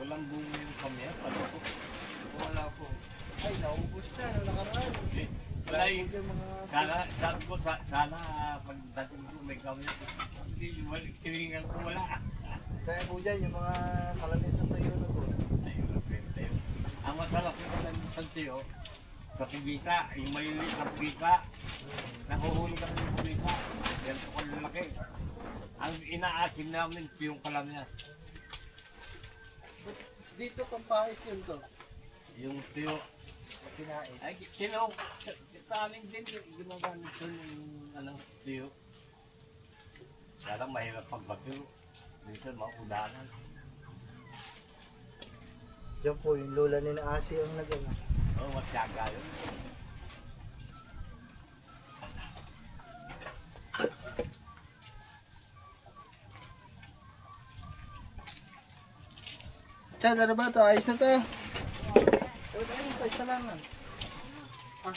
Walang bunga yung kami, ano po? Wala po. Ay, naubos na, nung nakaraan. Wala yung, yung mga... sabi ko, sana pagdating ko may kami. Hindi, tiningan ko wala. Dahil po dyan, yung mga kalamis na tayo na po. Ayun, tayo. Ang masarap yung alam ng santiyo, sa kubita, yung maliliit na kubita, nakuhuli kami ng kubita. Yan po kalalaki. Ang inaasim namin, yung kalamya. Dito, pampahis yun to. Yung tiyo, Pinais. Ay, sino? Sa amin din, gumagamit ko ng anong tiyo. Kaya lang mahirap pagbagyo. Dito, maudanan. Diyan po, yung lola ni na Asi ang nagano. Oo, matyaga yun. Chad, ano ba ito? Ayos na ito. Ayun, isa lang. Ah,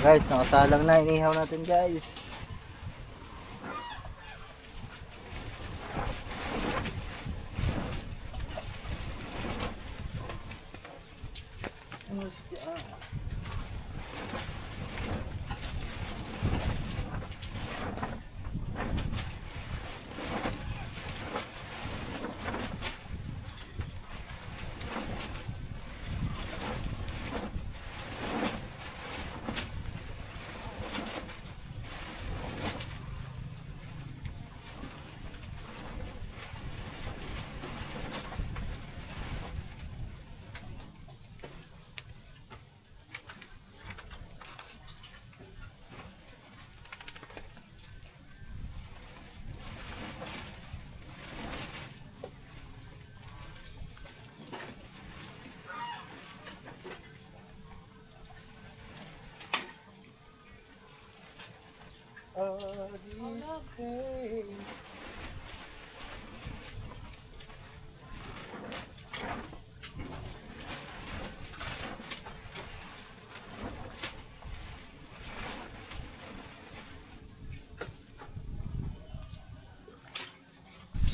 guys, nakasalang na. Inihaw natin guys. Ano si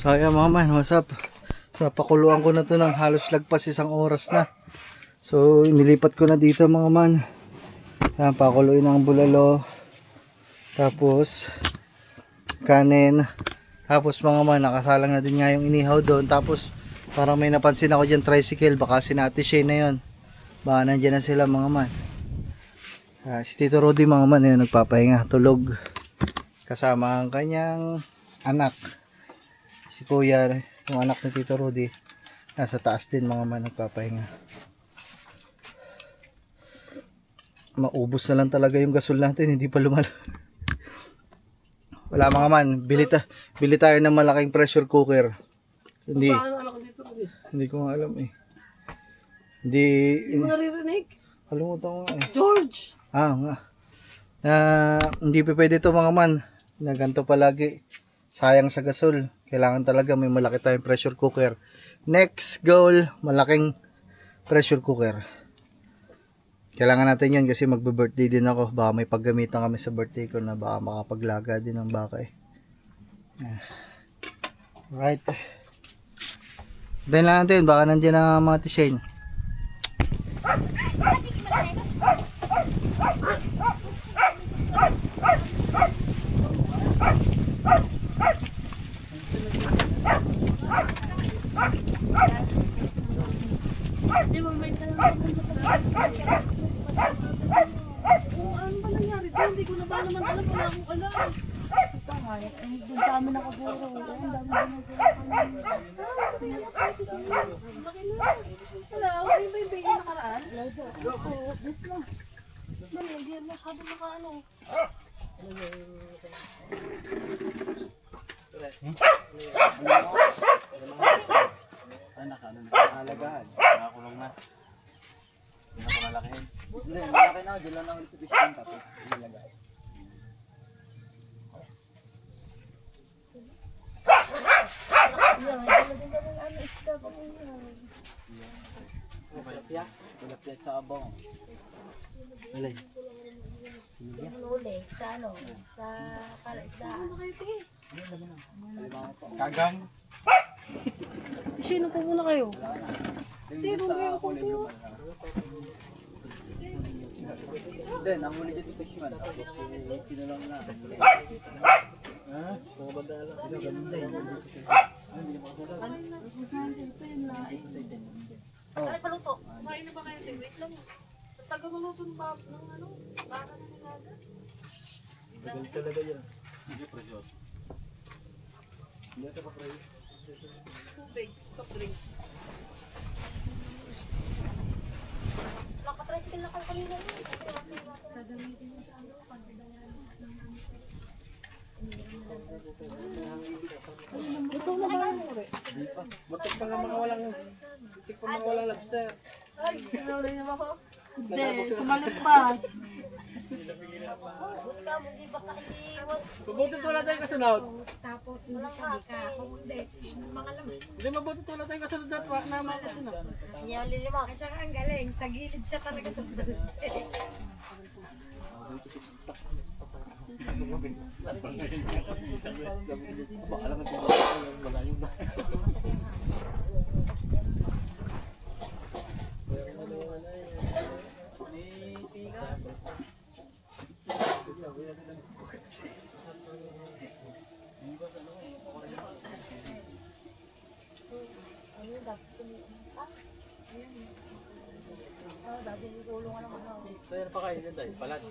So ayan mga man, what's up? So pakuluan ko na to ng halos lagpas isang oras na. So inilipat ko na dito mga man. Ayan, pakuluin ang bulalo. Tapos kanin. Tapos mga man, nakasalang na din nga yung inihaw doon. Tapos parang may napansin ako dyan tricycle. Baka si Ate Shane na yun. Baka nandyan na sila mga man. Si Tito Rudy mga man, yun, nagpapahinga, tulog. Kasama ang kanyang anak. Si Kuya, yung anak ni Tito Rudy, nasa taas din mga man, nagpapahinga. Maubos na lang talaga yung gasol natin, hindi pa lumala. Wala mga man, bili tayo ng malaking pressure cooker. Hindi. Hindi ko nga alam eh. Hindi mo naririnig? Kalimutan ko nga eh. George! Nga. Hindi pa pwede ito mga man. Na ganito palagi. Sayang sa gasol. Kailangan talaga may malaki tayong pressure cooker. Next goal, malaking pressure cooker. Kailangan natin yan kasi magbe-birthday din ako. Baka may paggamitan kami sa birthday ko na baka makapaglaga din ng baka eh. Right. Then lang natin, baka nandiyan na mga T-Shane. Ano ba nangyari? Hindi ko na ba naman alam. Wala akong alam. Doon sa amin nakaburo. Ang dami Laki na. Wala. Ay, ba yung baby nakaraan? Oo, this lang. Hindi yan masyado nakaano. Nakalagaan. Nakakulong na. Hindi na ko nalakihin. Hindi, malaki na. Diyan lang ang exhibition tapos ilagay. Tilapia. Tilapia sa abong. Alay. Huli. Sa ano? Sa palaisdaan. Ano kayo? Sige. Kagang. Sino po muna kayo? Hindi, doon kayo. Kung kayo. Hindi, nahuli dyan si Fishman. Tapos kinulang na. Ay, paluto. Kumain na ba kayo? Wait lang. Taga-maluto ng ng ano? Baka na nilaga. Tubig, soft drinks. Nakatricycle na kayo kanina yun. Gagamitin mo sa ano, Ito na ba yun? Butik pa nga mga walang lobster. Ay, sinawalay na ba ako? Hindi, sumalit pa. Buti ka, hindi ba sa iiwan? Mabuti wala tayong kasunod. Tapos hindi siya ka. Kung hindi, mga laman. Hindi mabuti wala tayong kasunod at wak na mga kasunod. Hindi ako lilima. At saka ang galing, sa gilid siya talaga sa dulce. Kaya pa kayo dyan tayo, palat.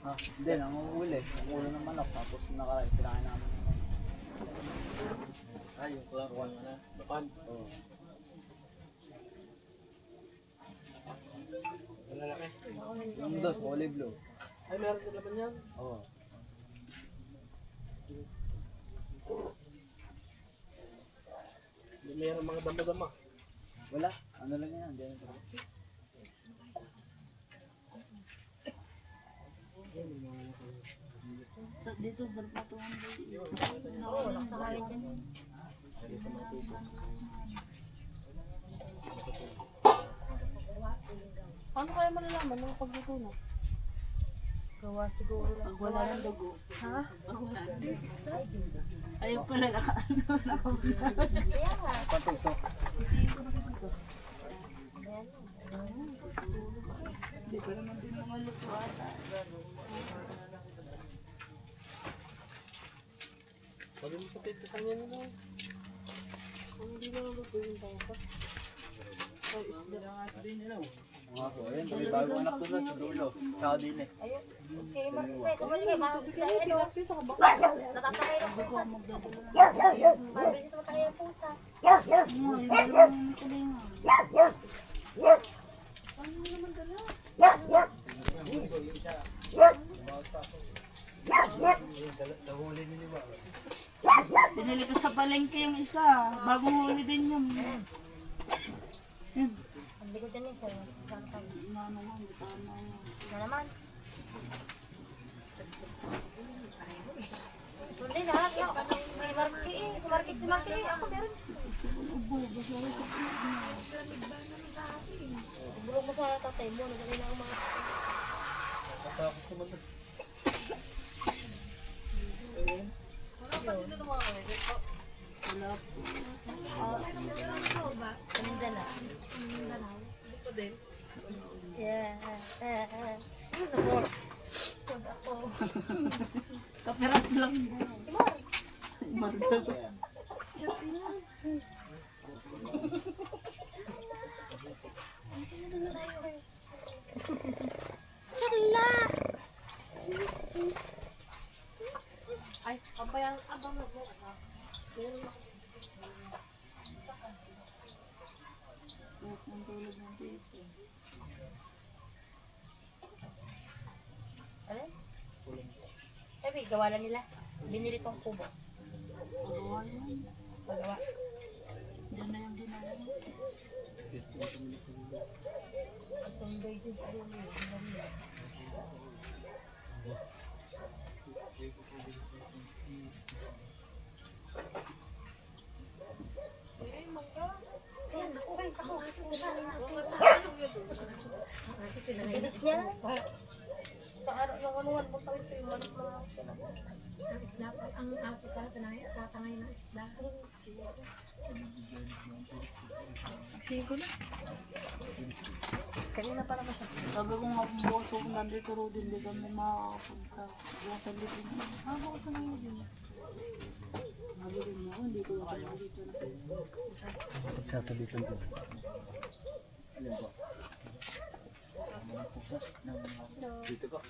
Ha? Hindi, nanguhuli. Nanguhuli ng manok. Tapos sinakain namin. Ay, yung kularuan na. Bapan. Oo. Wala na eh. Yung dos, olive blue. Ay, meron sa laban yan. Oo. Hindi meron mga dama-dama. Wala. Ano lang yan? Hindi ano. Dito, sa patungan Oo, nakasakali dyan. Paano kaya malalaman ng pagluto na? Gawa siguro lang. Pag wala ng dugo. Ha? Ayaw ko na nakaano. Kaya nga. Patusok. Isihin ko kasi dito. Ayan. Hindi ko naman din mga luto ata. Pag yung kapit sa kanya nila. Hindi na luto yung bangka. Ay, isda. Mga po. Ayun, may bagong anak doon na si Dulo. Tsaka din eh. Ayun. Okay, Marquez. Kumali kayo. Mga isda. Ano? Natatakay ng pusa. Mabilis ito matakay ng pusa. Ano naman dala? Pinili ko sa palengke yung isa. Bagong huli din yun. Ang likod din siya. Ano nga, tama yun. Na naman. Hindi na. May marki eh. Kumarkit si Marki eh. Ako meron. Bulog mo sa tatay mo. Nagagay na ang mga... Wala pa dito ng mga kanilip po. Wala po. Mindanao. Mindanao. Dito din. Yeah. Ako. Kaperas lang. Marga. Ay, pabayang abang na po. Ano? Sabi, gawa na nila. Binili tong kubo. Pagawa. Diyan na yung ginagawa. Itong day din sa dulo. Ayan, ako. Bilis niya. Sa araw ng anuhan mo tayo ito yung manok na Ang isda, ang aso ka, tatangay ng isda. Sige ko na. Kanina pa naman siya. Sabi ko nga kung bukas kung nandito ro din, di kami makakapunta. Bukas ang litin. Bukas na yun din. Sabi ko nga, hindi ko kaya dito na. Sasabitan ko. Alin po? Dito po.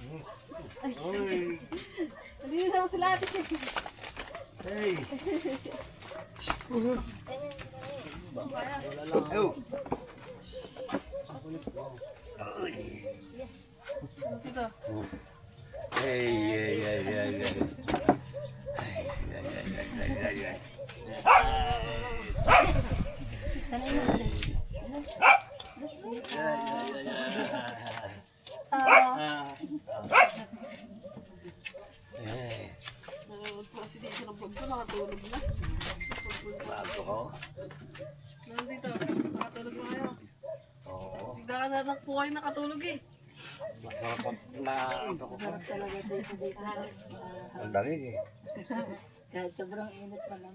Hindi na naman sila ate siya. Hey! Dito. Kasi dito ng pagko, nakatulog na. Bago ko. Nandito. Nakatulog na kayo. Oo. Bigla ka na lang po kayo nakatulog eh. Masarap ako. Sarap talaga dito dito. Ang dangig eh. Kahit sobrang init pa lang.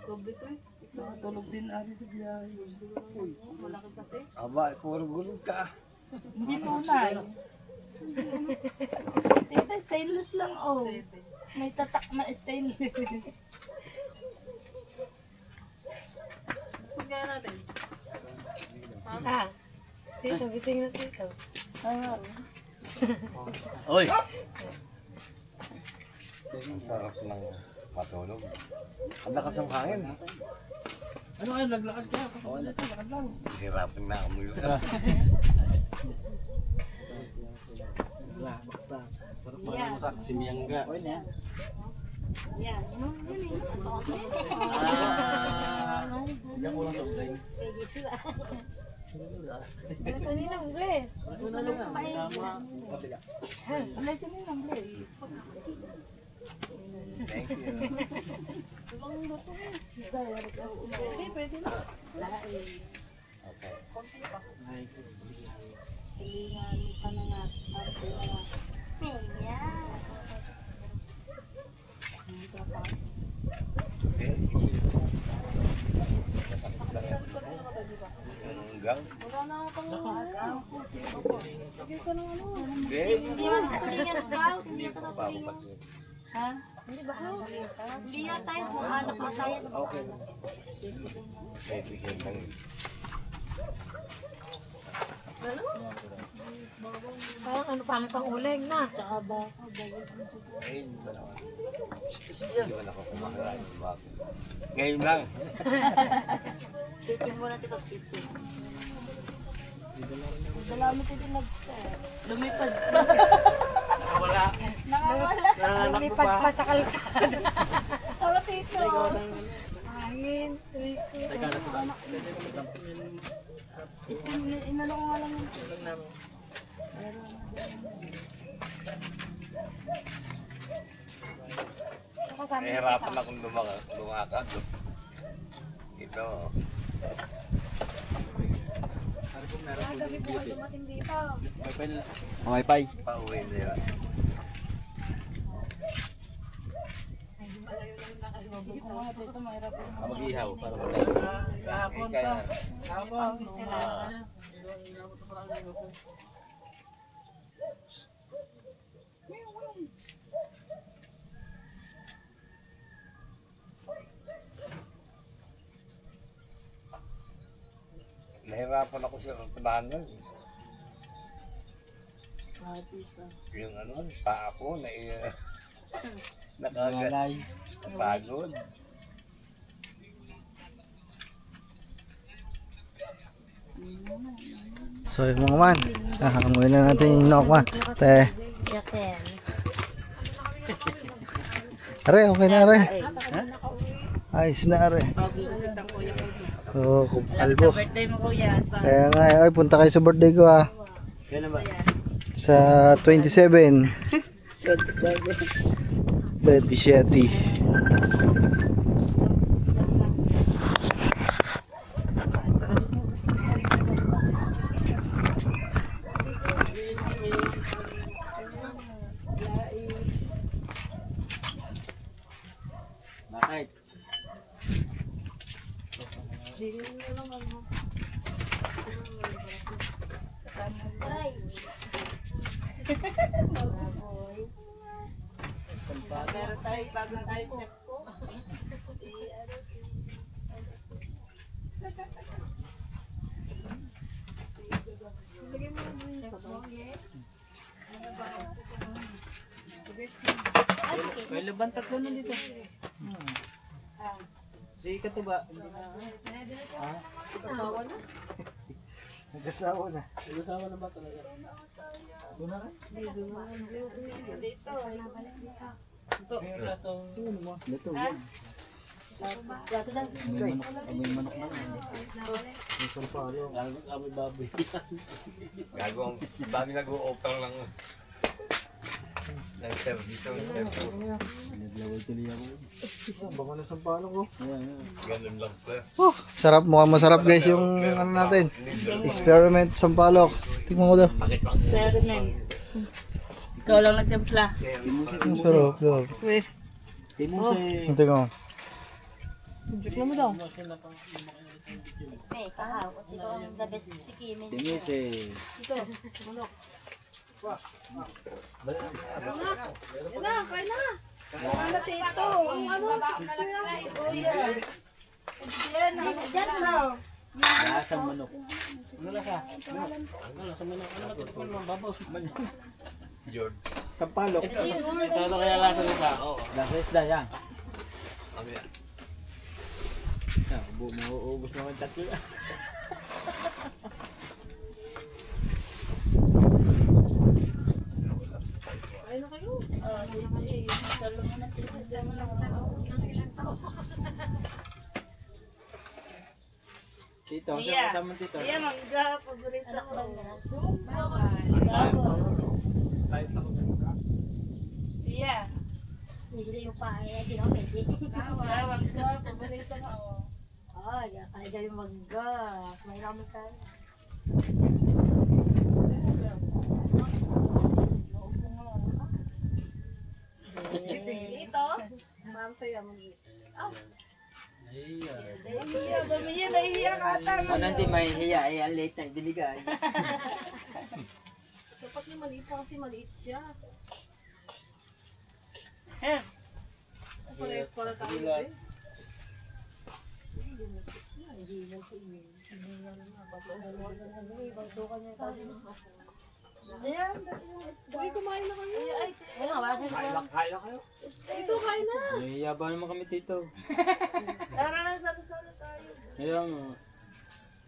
Doble to eh. Nakatulog din ari sa biyahe. Malaki kasi. Aba, puro gulog ka. Hindi po na. Tita, stainless lang oh. Sete. May tatak na stainless. Buksan kaya natin. Ah, dito, gising na dito. Ah, Oy! Ang sarap ng matulog. Ang lakas ng hangin. Ano kayo, naglakad ka? Oo, naglakad lang. Hirapan na ako yun. yeah. Si Miyangga. Oo na. Yeah. Yan ko lang soft drink. Pwede sila. Gusto nila ang bless. Una lang ah. Tama. Kapila. Blessing mo lang, bless. Thank you. Ibang luto eh. Pwede, pwede na. Okay. Konti pa. Hilingan pa na nga. Maya. Hanggang? Wala na akong Lagay ka ng ano. Hindi. Hindi man sa kulingan daw. Hindi ka Bago pa siya. Ha? Hindi ba? Hindi yan tayo kung anak na tayo. Okay. May bigyan lang. Parang ano pang uling na. Tsaka ba? Ayun ba naman? Hindi naman ako kumakain. Ngayon lang. Chitin mo na ito. Chitin. Salamat ito lumipad. Wala. Lumipad pa sa kalsada. Tama tito. Hangin. Teka na sila. Inano ko nga lang yun. Nahirapan akong lumakad. Ito. Gabi po kayo dumating dito. Wi-Fi. Pauwi na yun. Dito mahirap yun. Mag-ihaw para wala. Kahapon pa. Nahirapan ako sa tabanan. Yung ano, paa ko, nakagat. Malay. Pagod. So yung mga man, amoy na natin yung nok ma. Te. Yakin. Are, okay na are. Ayos na are. So, kalbo. Birthday mo kuya. Kaya nga, ay punta kayo sa birthday ko ha. Yan naman. Sa 27. 27. Bakit? Meron tayo, bago tayo chef ko. Lagay mo na dun yung sabaw. May laban tatlo na dito. Si Katuba. Asawa na. Nag-asawa na. Dito. Amoy manok na lang. Isang palo. Gago ang dami nag-o-offer lang ng service ng tempo. Naglaway tuloy ako. Baka na isang palo ko. Ayan. Ganun lang pala. Sarap, mukhang masarap guys yung ano natin. Experiment sampalok. Tingnan ko daw. Bakit bang Experiment. Ikaw lang nagtimpla. Ang sarap, sarap. Timuse. Tingnan mo. Tignan mo daw. Eh, kahapon. Ito ang the best si Kimi. Timuse. Ito. Manok. Yan na, kain na. Ano tito? Ang ano? Yan, yan na. Lasang manok. George? Sampalok. Ito kaya lasa nito. Oo. Lasa isda yan. Kami yan. Mauubos naman tatlo. Kain na kayo. Tito, Iya. kasama tito. Yan, mangga, paborito ko. Soup. Iya. Hindi yung pa, eh, di ako pwede. Yan, mangga, paborito ko. Ay, kaya kami magga. May ramen tayo. Ito. Para sa'yo. Nahihiya, bamiya, nahihiya ka ata. Ano hindi mahihiya eh, ang late na binigay. Dapat niya maliit pa kasi maliit siya. Eh, Parehas pala tayo eh. yan. Uy, kumain na kayo. Ano, wala siya Kain lang kayo. Ito, kain na. Nahihiya ba naman kami tito? Tara na, salo-salo tayo. Ayan,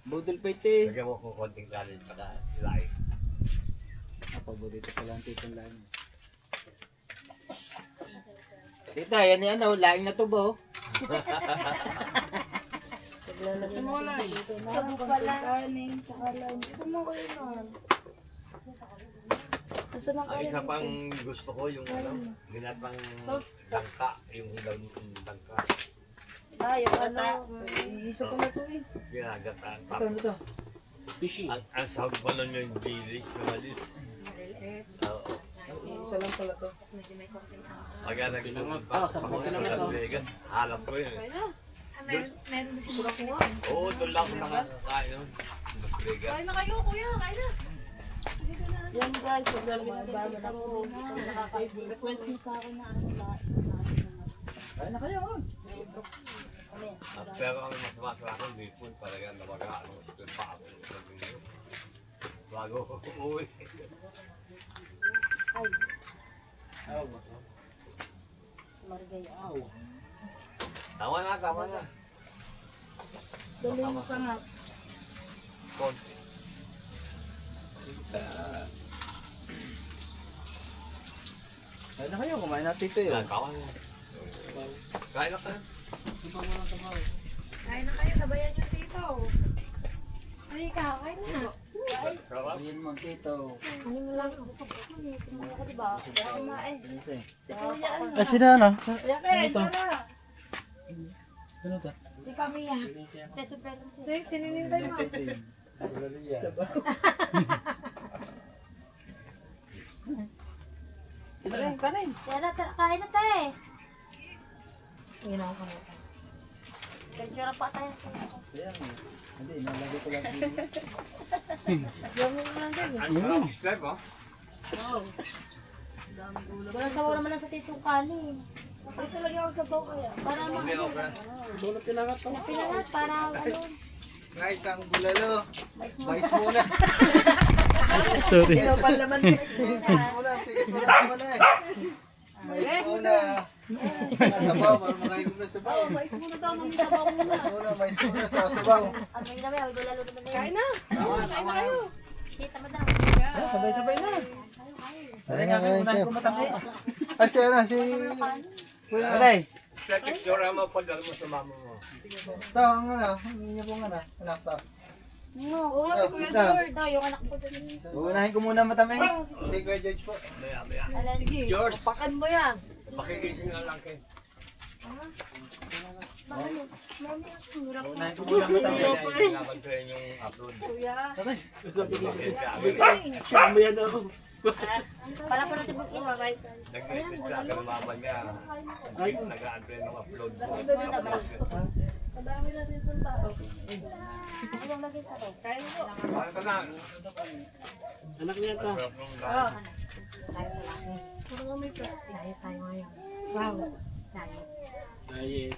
budol pa ito eh. Lagyan mo kung konting kanin para ilain. Paborito pala ang titong laing. Tita, yan yan oh, laing na to ba oh? Sabog pala. Kanin, tsaka lang. Gusto mo kayo nun? Gusto na Ang kayo. isa pang gusto ko yung ano, ginatang dangka, yung dangka. Ah, yung ano. Isa ko na ito eh. Ginagatan. Ito. Ang sahog pa nun yung bilis na malis. Oo. Isa lang pala to. Pagka nagpupunta sa Las Vegas, alam ko yun. Kain na. Meron din Pura ko nga. Oo, doon lang ako nakakakain nun. Las Vegas. Kain na kayo, kuya. Kain na. Yan guys, paglalagay ng bago na po. Request niyo sa akin na ano lahat. Kaya na kayo oh. Pero ang mas masarap ng bipon talaga nabaga ano, yung pa ako bago uuwi. Tama na, tama na. Dali mo pa nga. Konti. Kaya na kayo, kumain na tito yun. Nakawan. Kain na kayo. Kain na kayo. Sabayan nyo dito. Ay, kain na. Sarap. Ayan mo tito. Ano mo lang. Tingnan mo ako, diba? Kumain. Ano Si Kuya ano? Kasi na ano? Kuya Ken, tara. Di kami yan. Peso pero. Sige, sininintay mo. Kaya na, kain na tayo. Kaya pa tayo. Kaya nga. Hindi, nalagay ko lang dito. Diyan mo lang din. Ano sarap, Steph, oh? Wow. Wala sa wala man lang sa titong kanin. Ito lagi ako sa baw kaya. Para Okay, okay. pinangat, para ano. Guys, ang bulalo. Mais muna. Sorry. Mais muna. Tigas muna naman eh. Mais muna. Sabaw, para makahigop na sabaw. Oh, mais muna daw. Mamisabaw muna. Mais muna sa sabaw. Ang may dami, ako lalo naman na Kain na. Kain na kayo. Kita mo daw. Sabay-sabay na. Dali nga, unahin ko matamis. Kasi ano, si... Kuya. Alay. Steph, picture mo pa dahil mo sa mama mo. Ito, ang ano, ang inyo pong ano, anak to. Oo nga si Kuya George. Ito, yung anak ko din. Unahin ko muna matamis. Si Kuya George po. Maya, maya. Sige. George. Pakan mo yan. Pakigising nga lang kayo. Unahin ko muna matamis. Kailangan ko yun yung upload. Kuya. Pala pa natin mag-ina, right? Nag-message sa akin ng mama niya. Nag-a-attend ng upload ko. Madami na din itong tao. Ayun lagi sa to. Kain mo po. Para ka na. Anak niya ito. Oh. Puro nga may plastic. Tayo tayo ngayon. Wow. Tayo. Ay,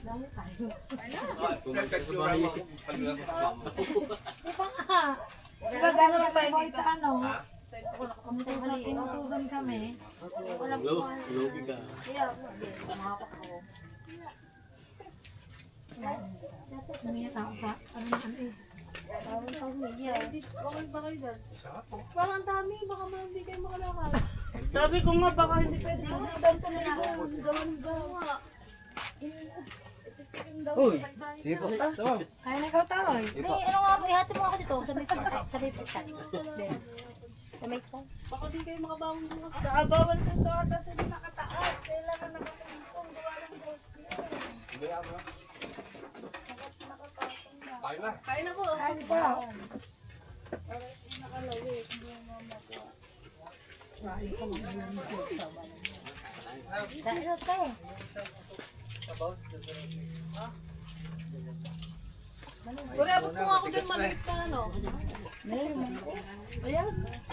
Picture mo. Paglagot mama. Di ba nga? Diba gano'n pa tayo dito? Ano? Ha? Inutusan kami. Walang buwan. logi ka. Kaya, kumapak ako. May tao pa. Ano na ano eh. Tawag pamilya. Okay ba kayo dyan? Parang ang dami. Baka hindi kayo makalakal. Sabi ko nga baka hindi pwede sa daw sa nila. Gawin Oo nga. Uy, sige po. Kaya na ikaw tao eh. Hindi, ano nga ba? Ihati mo ako dito. Sa may pagkat. Sa may pagkat. Sa may pagkat. Baka di kayo makabangon bukas. Saka bawal sa ito ata sa nakataas. Kailangan nakatungkong gawa ng boat. Tayo na. Kain na po. Ano ba? Dahil tayo. Kuya, abot mo nga ako dyan maliit na ano.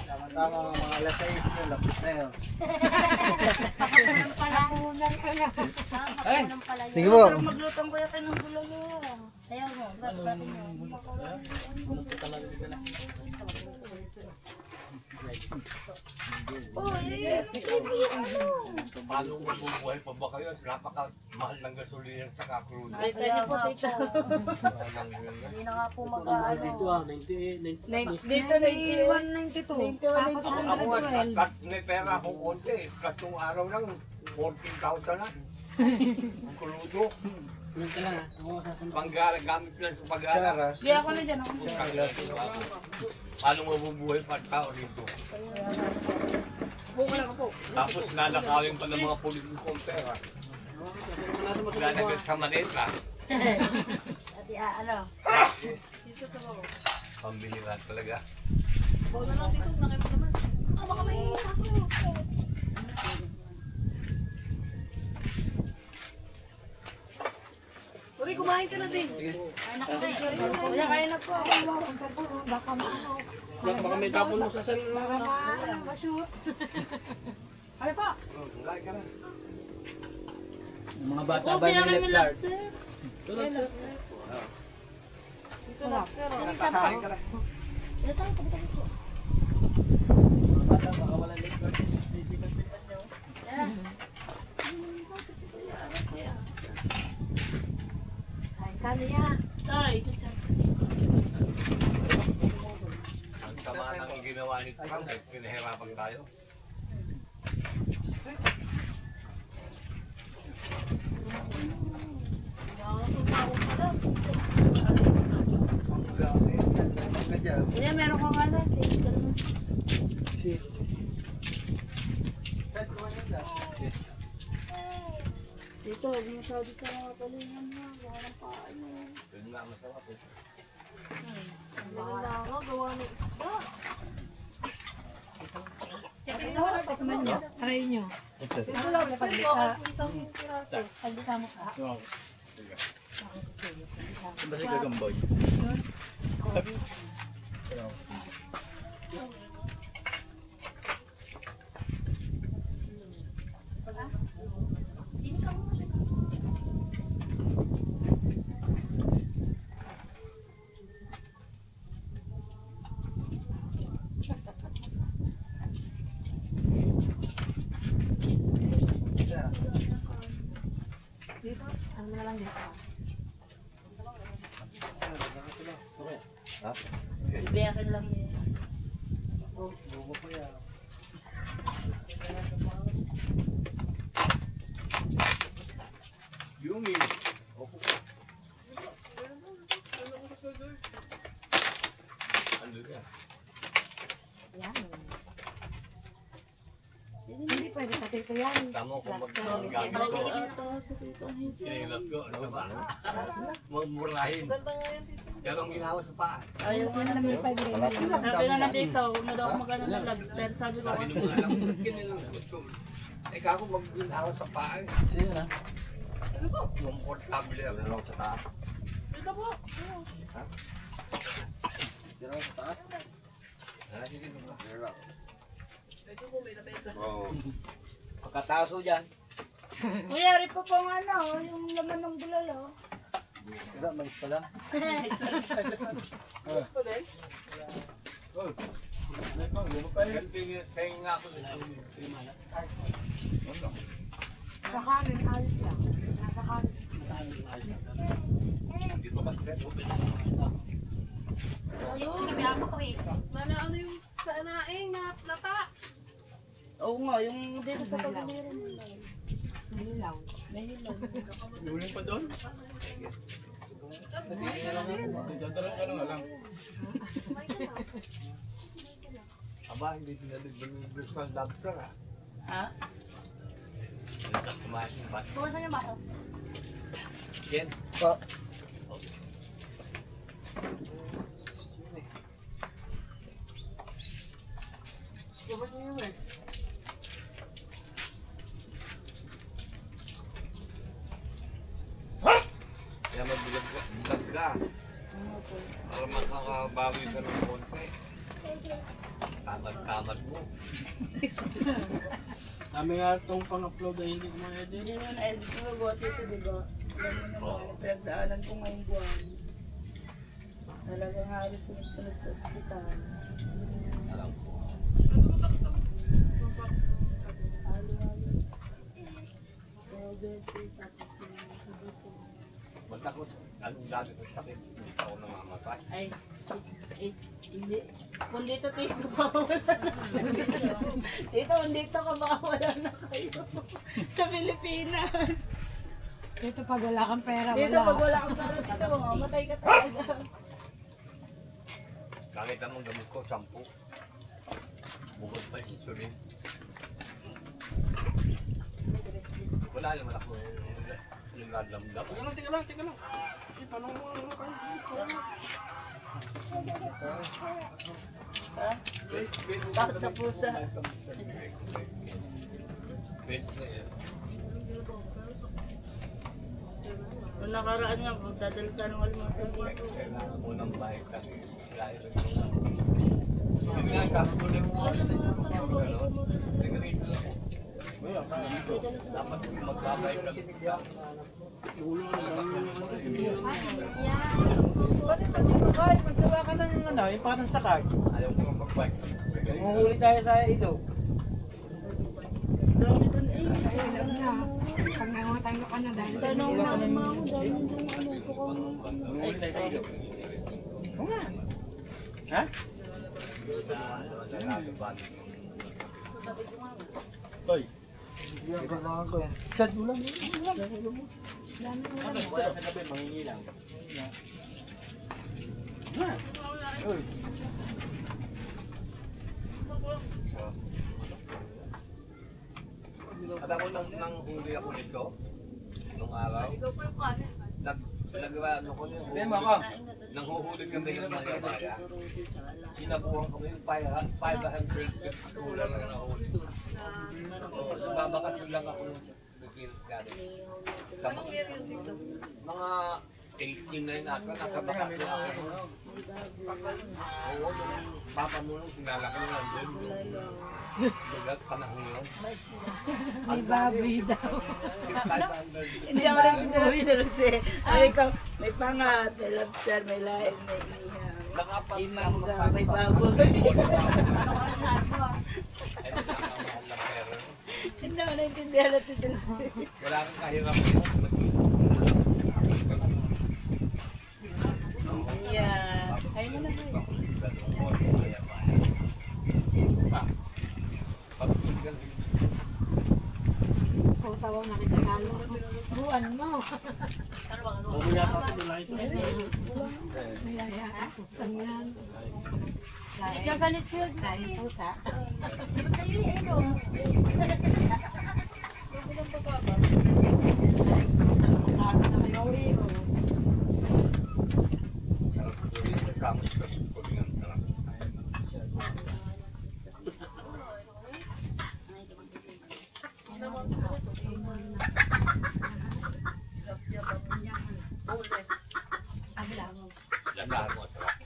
Tama-tama mga alas 6 yun, lapit na yun. Palahunan ko na. Palahunan pala yun. Sige po. Maglutong ko yung ng bulalo. Ayaw mo. Paano mabubuhay pa ba kayo? Napaka-mahal ng gasolina sa kakrudo. Ay, kaya po dito. Hindi na nga po mag-ano. Dito 98. Dito 91.92. Tapos Ako nga, kat may pera akong konti. Katong araw lang, 14,000 na. Ang krudo. Ilan ka lang ha? Ako sasampa. Panggara, gamit lang sa paggara. Tsara. Di ako na dyan. Paano mabubuhay pa tao rito? Tapos lalakawin pa ng mga politikong pera. Lalagay sa maleta. Ano? dito sa bawah. Pambihira talaga. Bawa na lang dito. Nakip naman. Baka may ako. Uri, kumain ka na din. Anak ko na kaya na po ako. Baka maano. Baka may tapon mo sa san. Ma-shoot. Ano pa? Mga bata ba yung lifeguard? Dito lobster. Oh. Kain ka na. Ito tayo, pagkita dito. Mga bata baka wala lifeguard. Hindi ka pitan nyo. Kano yan? Ay, ito siya. Ang sama ng ginawa ni Trump, pinahirapan tayo. Kaya meron kang ano, dito, masyado sa mga palingan na. Gawa ng paa niya. Yun nga masarap eh. Wala ako, gawa ng isda. Try nyo. Dito lobster. Baka isang piraso. Pagkita mo ka. Ba si Gagamboy? Ano na lang dito? Ibiyakin lang niya. Yumi. Ano yan? Yan. Hindi pwede sa tito yan. Tama ko mag-gamit ko. Kinilas ko. Ano ba? Magmurahin. Pero ang ginawa sa paa. Ayaw ko na lang yung 5 rin. Sabi na na dito, huwag na daw ako mag-ano ng lobster. Sabi ko Sabi kasi. ng mga anak ko, kinilas ko. Eh kako mag-ginawa sa paa. Sino na? Yung portable lang sa taas. Ito po. Dito sa taas? Ito po, may lamesa. Pagkataas ko dyan. Mayari pa pong ano, yung laman ng bulalo. Wala, mais pa lang. Ito din. Kaya nga ako. Sa kanin, alis lang. Nasa kanin. Dito ka. Nana, ano yung sa anaing na lata? Oo nga, yung dito sa pagkaliran. Nilaw. Huling pa doon? Dadaro ka na lang. Aba, hindi sinaligbalik sa lobster ah. Ha? Nagkas kumain ng bat. Bukasan niyo ba ako? Ken? Kaya magbilag ka. Para makakabawi ka ng konti. Tamad-tamad mo. Kami nga itong pang-upload ay hindi ko ma-edit. Hindi yun, edit ko mag dito, di ba? Alam mo naman, pinagdaanan ko ngayong buwan. Talagang halos sunod sa ospital. Alam ko. Basta ko, anong dati ko sakit, hindi pa ako namamatay. Ay, hindi. Kung dito tito ka, wala na kayo. Dito, kung dito ka, baka wala na kayo. Sa Pilipinas. Dito pag wala kang pera, Dito, pag wala kang pera dito, mamatay ka talaga. Nakita mong gamot ko, 10. Bukod pa insulin. Wala naman ako yung radamdam. Tingnan lang. Paano mo Ha? Takot sa pusa. Nung nakaraan nga, magdadala sa anong almasal dito. Unang bahay ka. Dahil yung mga kakulit mo. Dapat magbabay ka. Kahit maggawa ka ng ano, yung parang sakag. Ayaw ko magbabay. Manguhuli tayo sa ilog. Dami doon eh. Alam na. Pag nangatay ka na dahil Tanong na ako dami doon ano, sukang Manguhuli tayo sa ilog. Oo nga. Ha? Toy. Yan, kailangan ko yan. Sad mo lang. Ano gusto sa gabi, mangingi lang. Ha? Uy. Alam mo nang huli ako nito, nung araw, Ikaw po yung kanin. nag-ano ko yun, Bema ka. nang huhuli kami ng mga baya, sinabuhan ko yung 500 schooler na nahuli. Nababakas lang ako ng Pilipinas galing. Sa mga 18 na yun ako, nasa Bakat na ako. Oo, yung papa mo nung sinalaki na doon. Bagat panahon yun. May baboy daw. Hindi ako nagtitira dito kasi. Sabi ko, may pangat, may lobster, may lain, may ihaw. Nakapat May na ako mangga, magpapagawa. may baboy. Ay, nakamahal na pera. Hindi ako nagtitira dito kasi. Wala kang kahirap yun. Yeah. Ayun mo na kayo. Tawag na kita salo. Buwan mo. Sanyan. Ikaw ganit yun. Kain po sa. Sarap ko rin kasama ito. Kulingan sarap. Landahan mo sarap.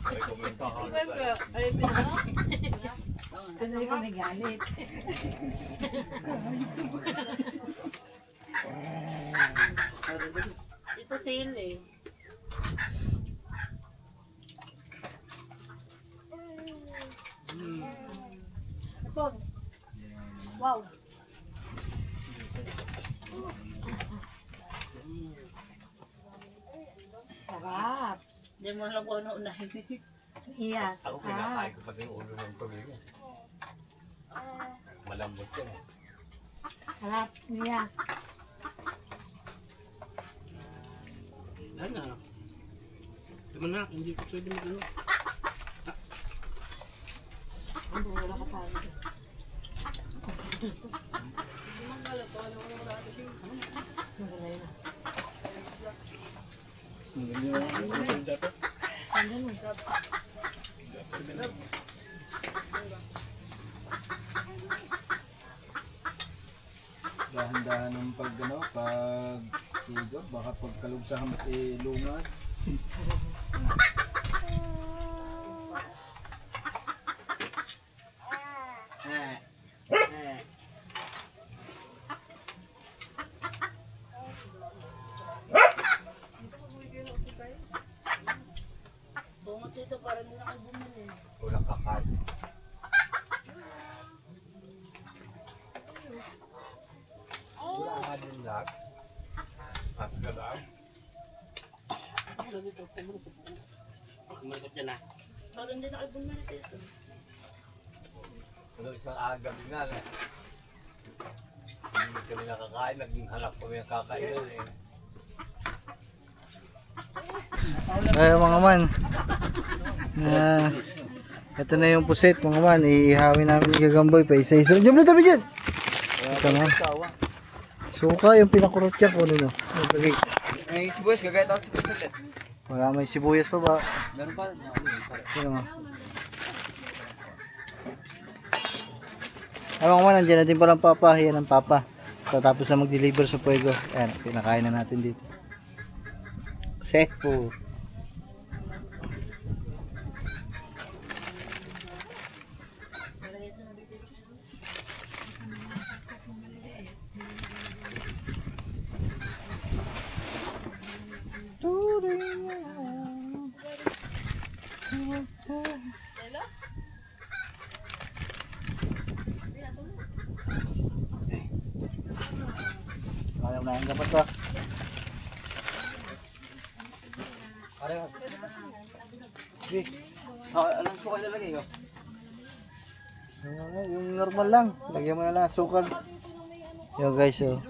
Ay, kumenta ka. Ay, pinano? Kasi ko may galit. Ito sili. Ipon. Wow. Sarap. Hindi mo alam kung ano unahin. Yes. Ako kinakain ko pati yung ulo ng pamilya. Malambot yan. Sarap. Yes. Ano? Tama na, hindi ko pwede mag-ano. Wala ka tayo. Dahan-dahan ng pag sigaw, baka pagkalugsahan mo si Lunga. Bungot dito para nila kayo bumili. Walang kakain. Wala nga din lahat. At ka lang. Kumalikot yan ah. Para hindi na kayo bumili dito. Ano isang agam nga na. Hindi kami nakakain, naging hanap kami ang kakainan eh. Ay mga man. Ito na yung puset mga man. Iihawin namin ni Gagamboy pa isa-isa. Diyan mo tabi dyan. Ito na. Suka yung pinakurot niya po nino. Okay. Ay, si Boys, gagaya ako sa pagsalit. Wala may sibuyas pa ba? Meron pa? Sino mo? Ay mga man, nandiyan natin palang papa. Yan ang papa. Tapos na mag-deliver sa puwego. Ayan, pinakain na natin dito. Sepo. Alam na ang dapat to. Okay. Anong suka ilalagay ko? Yung normal lang. Lagyan mo na lang sukal. Yo guys, oh.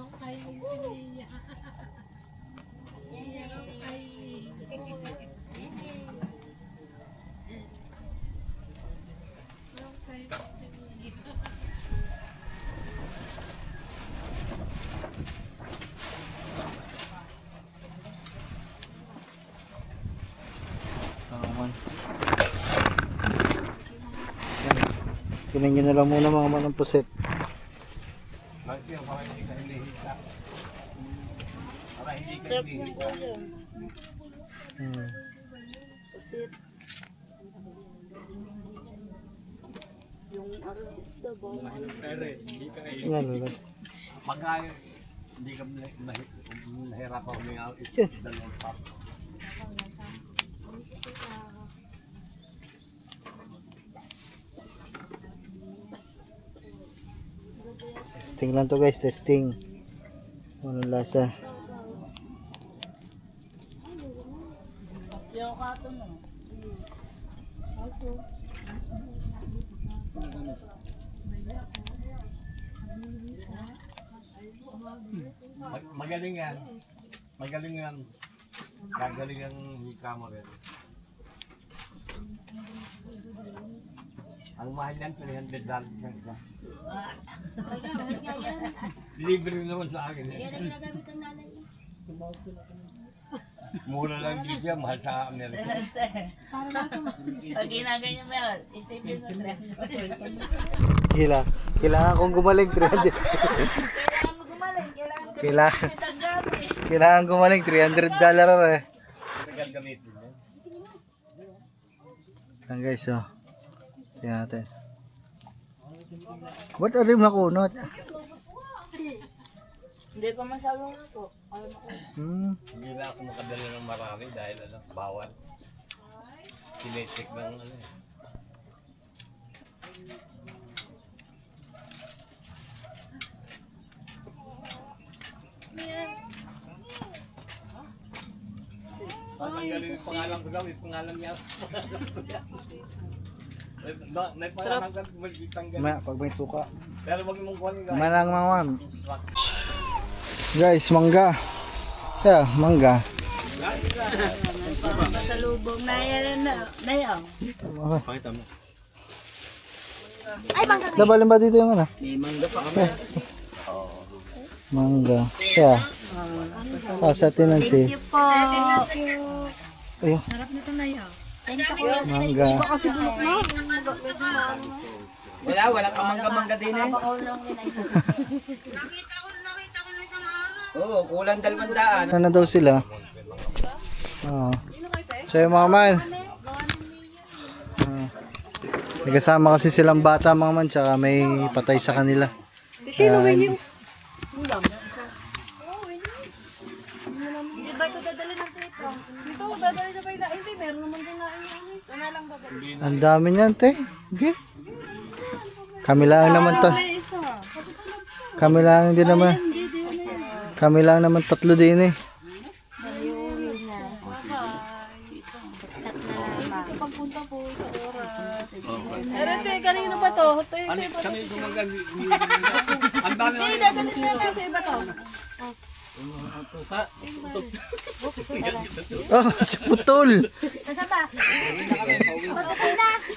Kunin nyo na lang muna mga manang puset. Magkaya para hindi ka hinihita. Para hindi ka Sarap ng hinihita. ulo. Hmm. Pusit. Yung isda ba? Ano, Pagka hindi ka nahirapan huminga dalawang part. testing lang to guys, testing. Anong lasa? Yung kato no. Magaling yan. Magaling yan. Gagaling ang hika mo rin. Ang mahal yan, $300 isang isa. Libre naman sa akin eh. Mura lang dito yan, mahal sa Amerika. Pag ginaganyan mo yun, isipin mo Kailangan kong gumaling 300. kailangan mo gumaling, Kailangan, kitang gamit. kailangan gumaling $300 eh. Tagal gamitin yan. Yan guys, oh. Tingnan natin. Ba't arim na kunot? Hindi pa masyadong ako. Hindi na ako makadala ng marami dahil bawal. Sinecheck ng ano eh. Tanggalin yung pangalan ko daw, yung pangalan niya. May pangalan ka, tanggalin. Pag may suka. Pero wag mong kuhanin ka. Manang mangwan. Guys, mangga. Yeah, mangga. Pasalubong na yan na yan. Pakita mo. Dabalin ba dito yung ano? May mangga pa kami. Mangga. Yeah. Sa tinan si. Po. Ayun, Sarap nito na yun. mangga. Kasi bulok na. Wala kang mangga-mangga din eh. Oo, kulang 200. Ano na daw sila? Oo. So yung mga man. May kasama kasi silang bata mga man, tsaka may patay sa kanila. Sino Ayan. yung Hindi ba ito dadali ng tito? dito? Dadali na ba yung hindi? Meron naman din na Ito na lang dadali. Ang dami niyan, te. Okay. Kami lang naman to. May isa. Kami lang din naman. Kami lang naman tatlo din eh. sa pagpunta po sa oras. Pero ito, kanino ba to? Ito yung sa iba to. Kami gumagal. Ang dami na Ito yung sa iba to. Oh, si Putol.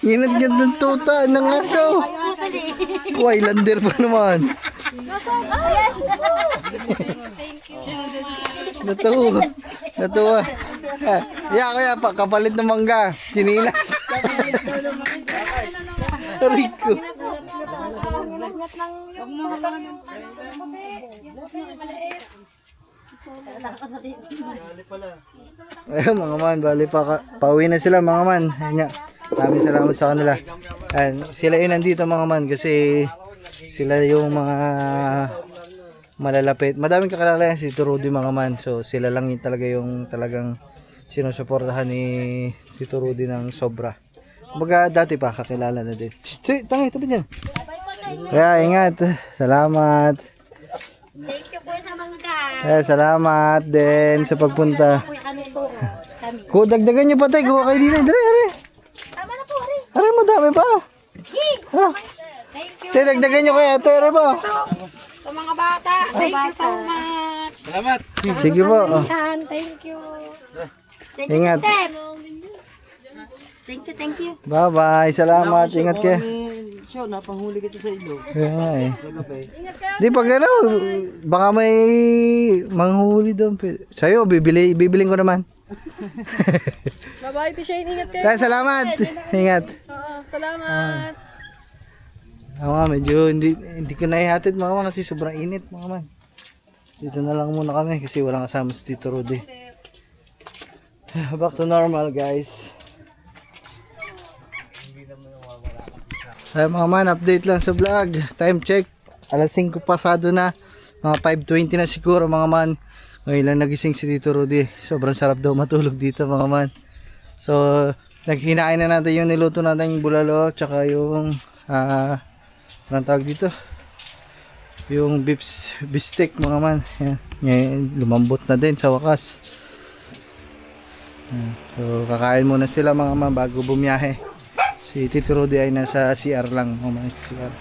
Ginad-gad ng tuta ng aso. Wailander pa naman. Natuwa. Natuwa. Kaya pa, kapalit ng mangga. Chinilas. Rico. Ayun mga man, bali pauwi na sila mga man. Ayun nga. Maraming salamat sa kanila. And sila yun nandito mga man kasi sila yung mga malalapit. Madaming kakilala yan si Tito Rudy mga man. So sila lang yung talagang sinusuportahan ni Tito Rudy ng sobra. Kumbaga dati pa kakilala na din. Shh, tangi, tabi niyan. Kaya ingat. Salamat. Thank you po sa mangga. Salamat din sa pagpunta. Kuya kami po. Kami. Kung dagdagan nyo pa tayo, kuha kayo dito. Dali, are. Tama na po, rin. Are, madami pa. Ha? Thank you. Tayo, dagdagan nyo kaya, ate, are ba? Sa mga bata. Thank you so much. Salamat. Sige po. Oh. Yan, thank you. Thank you, Ingat. Steph. Thank you. Bye-bye. Salamat. Ingat kayo. Siya, napanghuli kita sa ilog. Kaya nga eh. Kagabi. Di pag ano, baka may manghuli doon. Sa'yo, bibiling ko naman. Bye-bye, T. Shane. Ingat kayo. Tayo, salamat. Ingat. Oo, salamat. Oo nga, medyo hindi ko naihatid mga man kasi sobrang init mga man. Dito na lang muna kami kasi walang kasama si Tito Rudy. Back to normal guys. Ay mga man, update lang sa vlog. Time check, alas 5 pasado na. Mga 5:20 na siguro mga man. Ngayon lang nagising si Tito Rudy. Sobrang sarap daw matulog dito mga man. So, naghinain na natin yung niluto natin yung bulalo. Tsaka yung, anong tawag dito? Yung beef steak mga man. Yan. Ngayon, lumambot na din sa wakas. So, kakain muna sila mga man bago bumiyahe. Si Tito Rudy ay nasa CR lang. CR.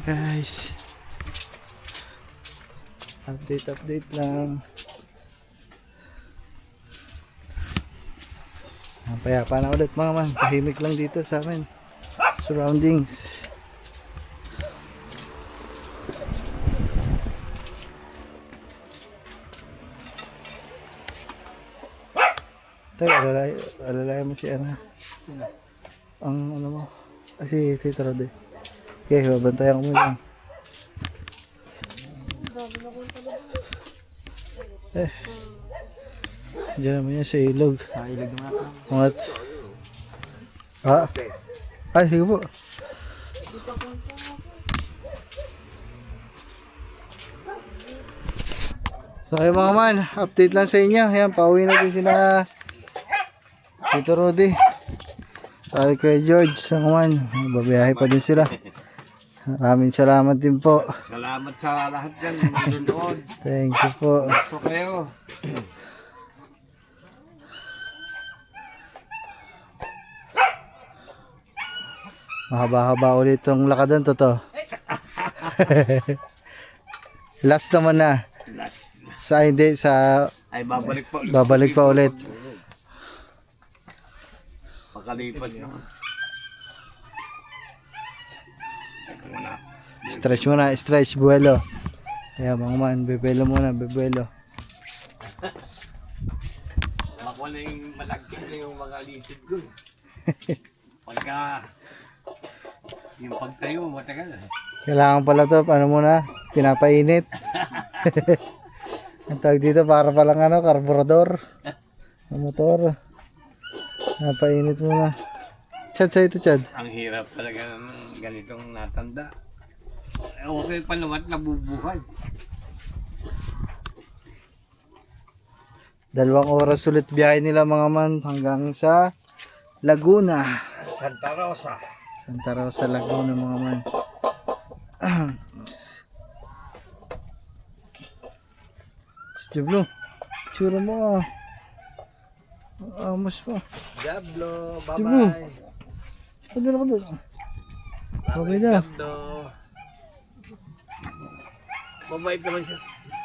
Guys. Update lang. Payapa na ulit mga man. Tahimik lang dito sa amin. Surroundings. Tayo, alalay mo si Ana. Sino? Ang ano mo. Si Tito Rudy. Okay, babantayan ko mo lang. Diyan naman yan sa ilog. Sa ilog naman ako. What? Ay, sige po. So ayun mga man, update lang sa inyo. Ayan, pauwi na din sila Tito Rudy. Sabi kay George, mga man, babiyahe pa din sila. Maraming salamat din po. Salamat sa lahat yan, nanonood. Thank you po. Gusto kayo. Mahaba-haba ulit itong lakadan to. Last naman na. Last. Sa hindi, sa Ay, babalik pa ulit. babalik pa ulit. Pakalipas naman. Stretch muna, stretch, buwelo. Ayan mga man, bebelo muna, bebelo. Ako na yung malagkit na yung mga litid ko. Pagka yung pagtayo, matagal. Kailangan pala to, paano muna, pinapainit. Ang tawag dito, para palang ano, karburador. Ng motor. Pinapainit muna. Chad, sa ito Chad. Ang hirap talaga ng ganitong natanda. Okay pa naman nabubuhay. 2 oras ulit biyahe nila mga man hanggang sa Laguna. Santa Rosa. Santa Rosa, Laguna mga man. Steve Blue, tsura mo ah. Amos mo. Diablo, Steve bye-bye. Ano na ko doon? Okay na. Diablo. Mabait naman siya.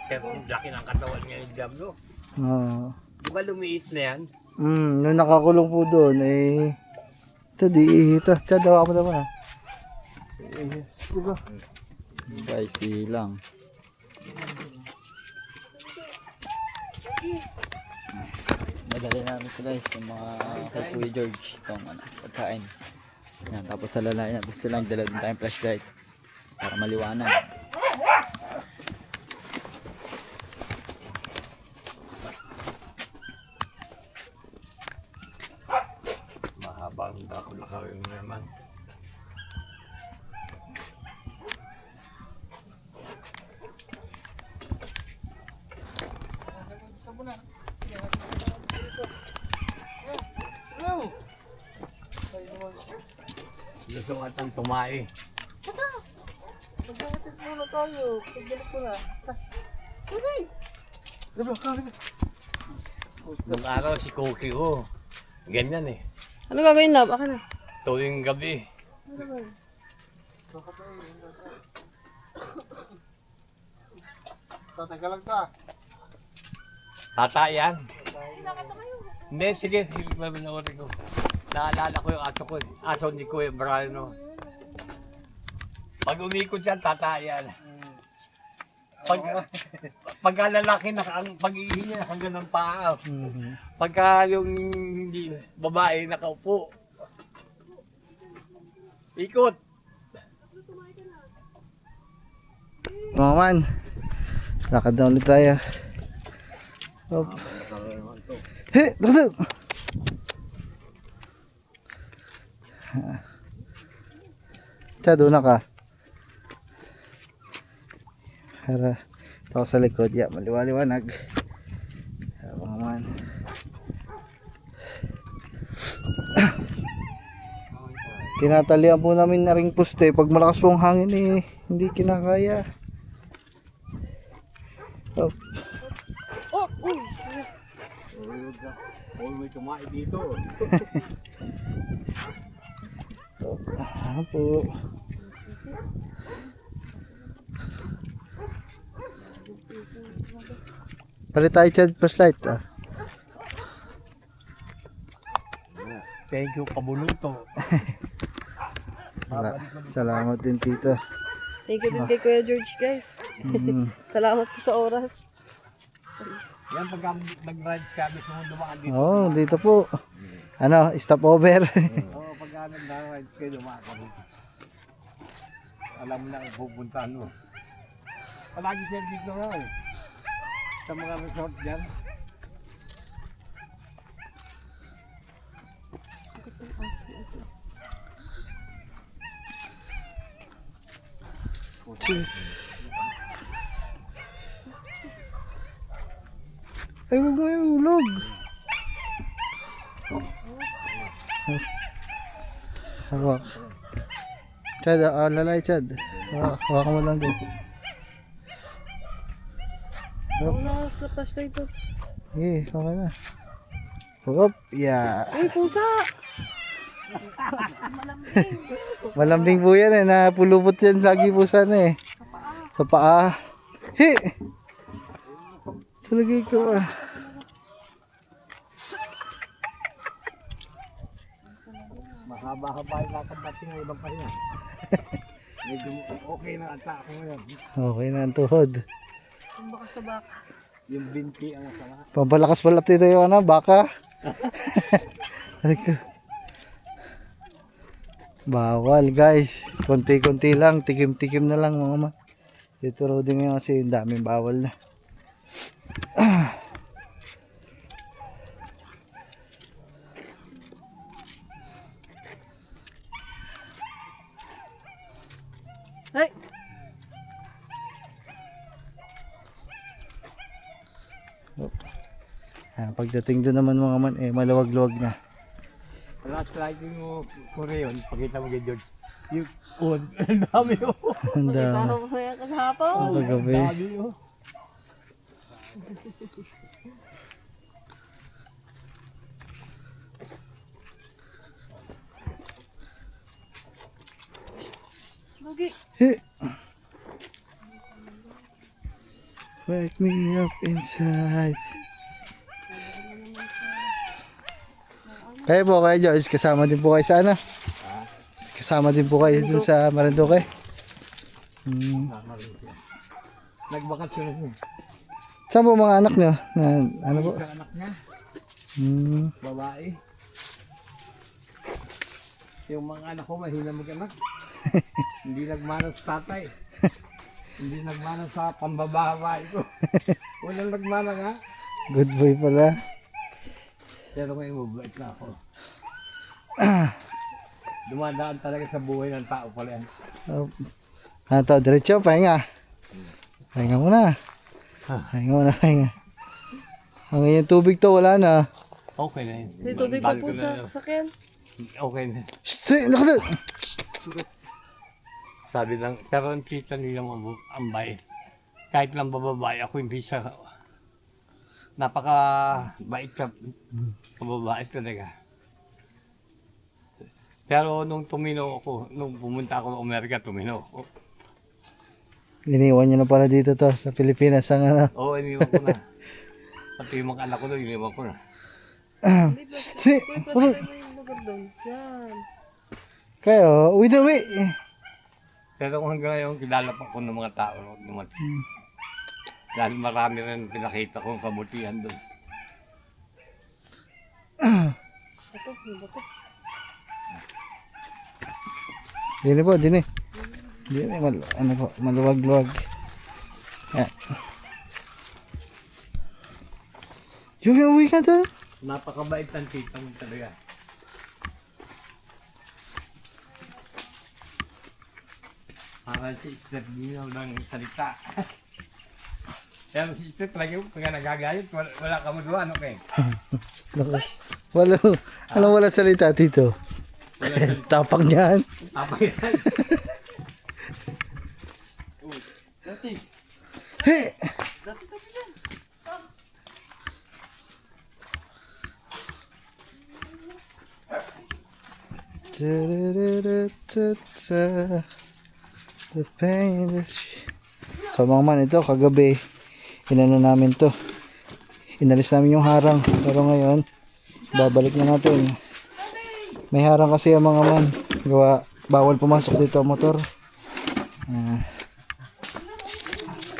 Kaya kung laki ng katawan niya yung Diablo. Di ba lumiit na yan? Nung nakakulong po doon, ito di, ito. Dawa mo naman ah. Diba? Guys, silang. Madali namin ito guys, yung mga kay Kuya George, itong pagkain. Yan, tapos alalayan natin silang dala din tayong flashlight para maliwanag. Mahabang dako na kami naman. Gusto nga itong tumae. Magkakatid muna tayo. Pagbalik ko na. Okay. Diba? Nung araw si Cookie ko, ganyan eh. Ano gagawin, love? Akin na. Tuwing gabi. Tatanggal lang ka. Tata yan. Hindi, sige. Sige, mabinawari ko. Naalala ko yung aso ko. Aso ni Kuya Brano. Pag umikot yan, tata yan. Pagka lalaki, ang pag-ihi niya hanggang ng paa. Pagka yung hindi, babae nakaupo. Ikot. Mga man, lakad na ulit tayo. Hop. He, lakad. Chad, una ka. Para ito ako sa likod. Yeah, maliwaliwanag. Mga man. Tinatalian po namin na ring poste. Pag malakas pong hangin eh, hindi kinakaya. Oh, Oh, uy. Huwag may tumae dito. po. Palit tayo Chad, flashlight. Ah. Thank you, kabuluto. Salamat din tito. Thank you din kay Kuya George, guys. Salamat po sa oras. Yan, pagka nag-ride kami nung dumaan dito. Oh, dito po. Ano, stop over. Oo, pagka nag-ride kayo dumaan kami. Alam mo na kung pupuntahan mo. Palagi service na raw. Sa mga resort dyan. Ay, huwag mo yung ulog. Hawak. Chad, lalay Chad. Hawak mo lang din. Ako na sa flashlight to. Okay, okay na. Hop, yeah. Uy, pusa! Malambing po yan eh. Napulupot yan lagi po sana eh. Sa paa. He! Talaga ikaw ah. Mahaba-haba yung lakad natin ng ibang pahinga. Medyo okay na ata ako ngayon. Okay na ang tuhod. Ang baka sa baka. Yung binti ang masama. Pabalakas pala dito yung ano, baka. Bawal guys. Konti-konti lang. Tikim-tikim na lang mga ma. Dito raw din ngayon kasi yung daming bawal na. Ay! Pagdating doon naman mga man, eh, maluwag-luwag na. Last lighting mo ko rin, pakita mo kay George. Yung on, ang dami oh. Ang dami. Parang kaya kagahapon. Kagabi. Ang dami oh. Lugi. Hey. Wake me up inside. Kayo po kayo George, kasama din po kayo sa ano? Kasama din po kayo dun sa Marinduque. Nagbakasyon na. Saan po mga anak nyo? Na, ano po? Isang anak niya, Hmm. babae. Yung mga anak ko mahina mag-anak. Hindi nagmana sa tatay. Hindi nagmana sa pambababae ko. Walang nagmana nga. Good boy pala. Pero ngayon mabait na ako. Dumadaan talaga sa buhay ng tao pala yan. Oh. Ano to? Diretso, pahinga. Pahinga muna. Pahinga muna, pahinga. Hanggang yung tubig to, wala na. Okay na yun. May tubig pa po sa sakyan. Okay na. Shhh! Nakada! Sabi lang, pero ang kita nilang ambay. Kahit lang bababae ako, hindi sa napaka-bait ka babae talaga. Pero nung tumino ako, nung pumunta ako ng Amerika, tumino ako. Iniwan nyo na pala dito to, sa Pilipinas. Ang ano. Oo, iniwan ko na. Pati yung mga anak ko doon, iniwan ko na. Shhh! Uy, flashlight mo yung lugar doon. Yan. Kayo, uwi na uwi. Pero kung hanggang ngayon, kilala pa ko ng mga tao. Dahil marami rin pinakita kong kabutihan doon. Ito, yung bato. Dini po, dini. Dini, ano po, maluwag-luwag. Yan. Yung uwi ka doon. Napakabait ng tita mo talaga. Parang si Step Gino ng salita. Kaya si Step lagi pag nagagayot, wala ka magawa, ano kay? Wala salita dito. Tapak niyan. Apa yan? Hey! The pain that So mga man, ito kagabi inano namin to, inalis namin yung harang, pero ngayon babalik na natin. May harang kasi ang mga man, gawa bawal pumasok dito ang motor.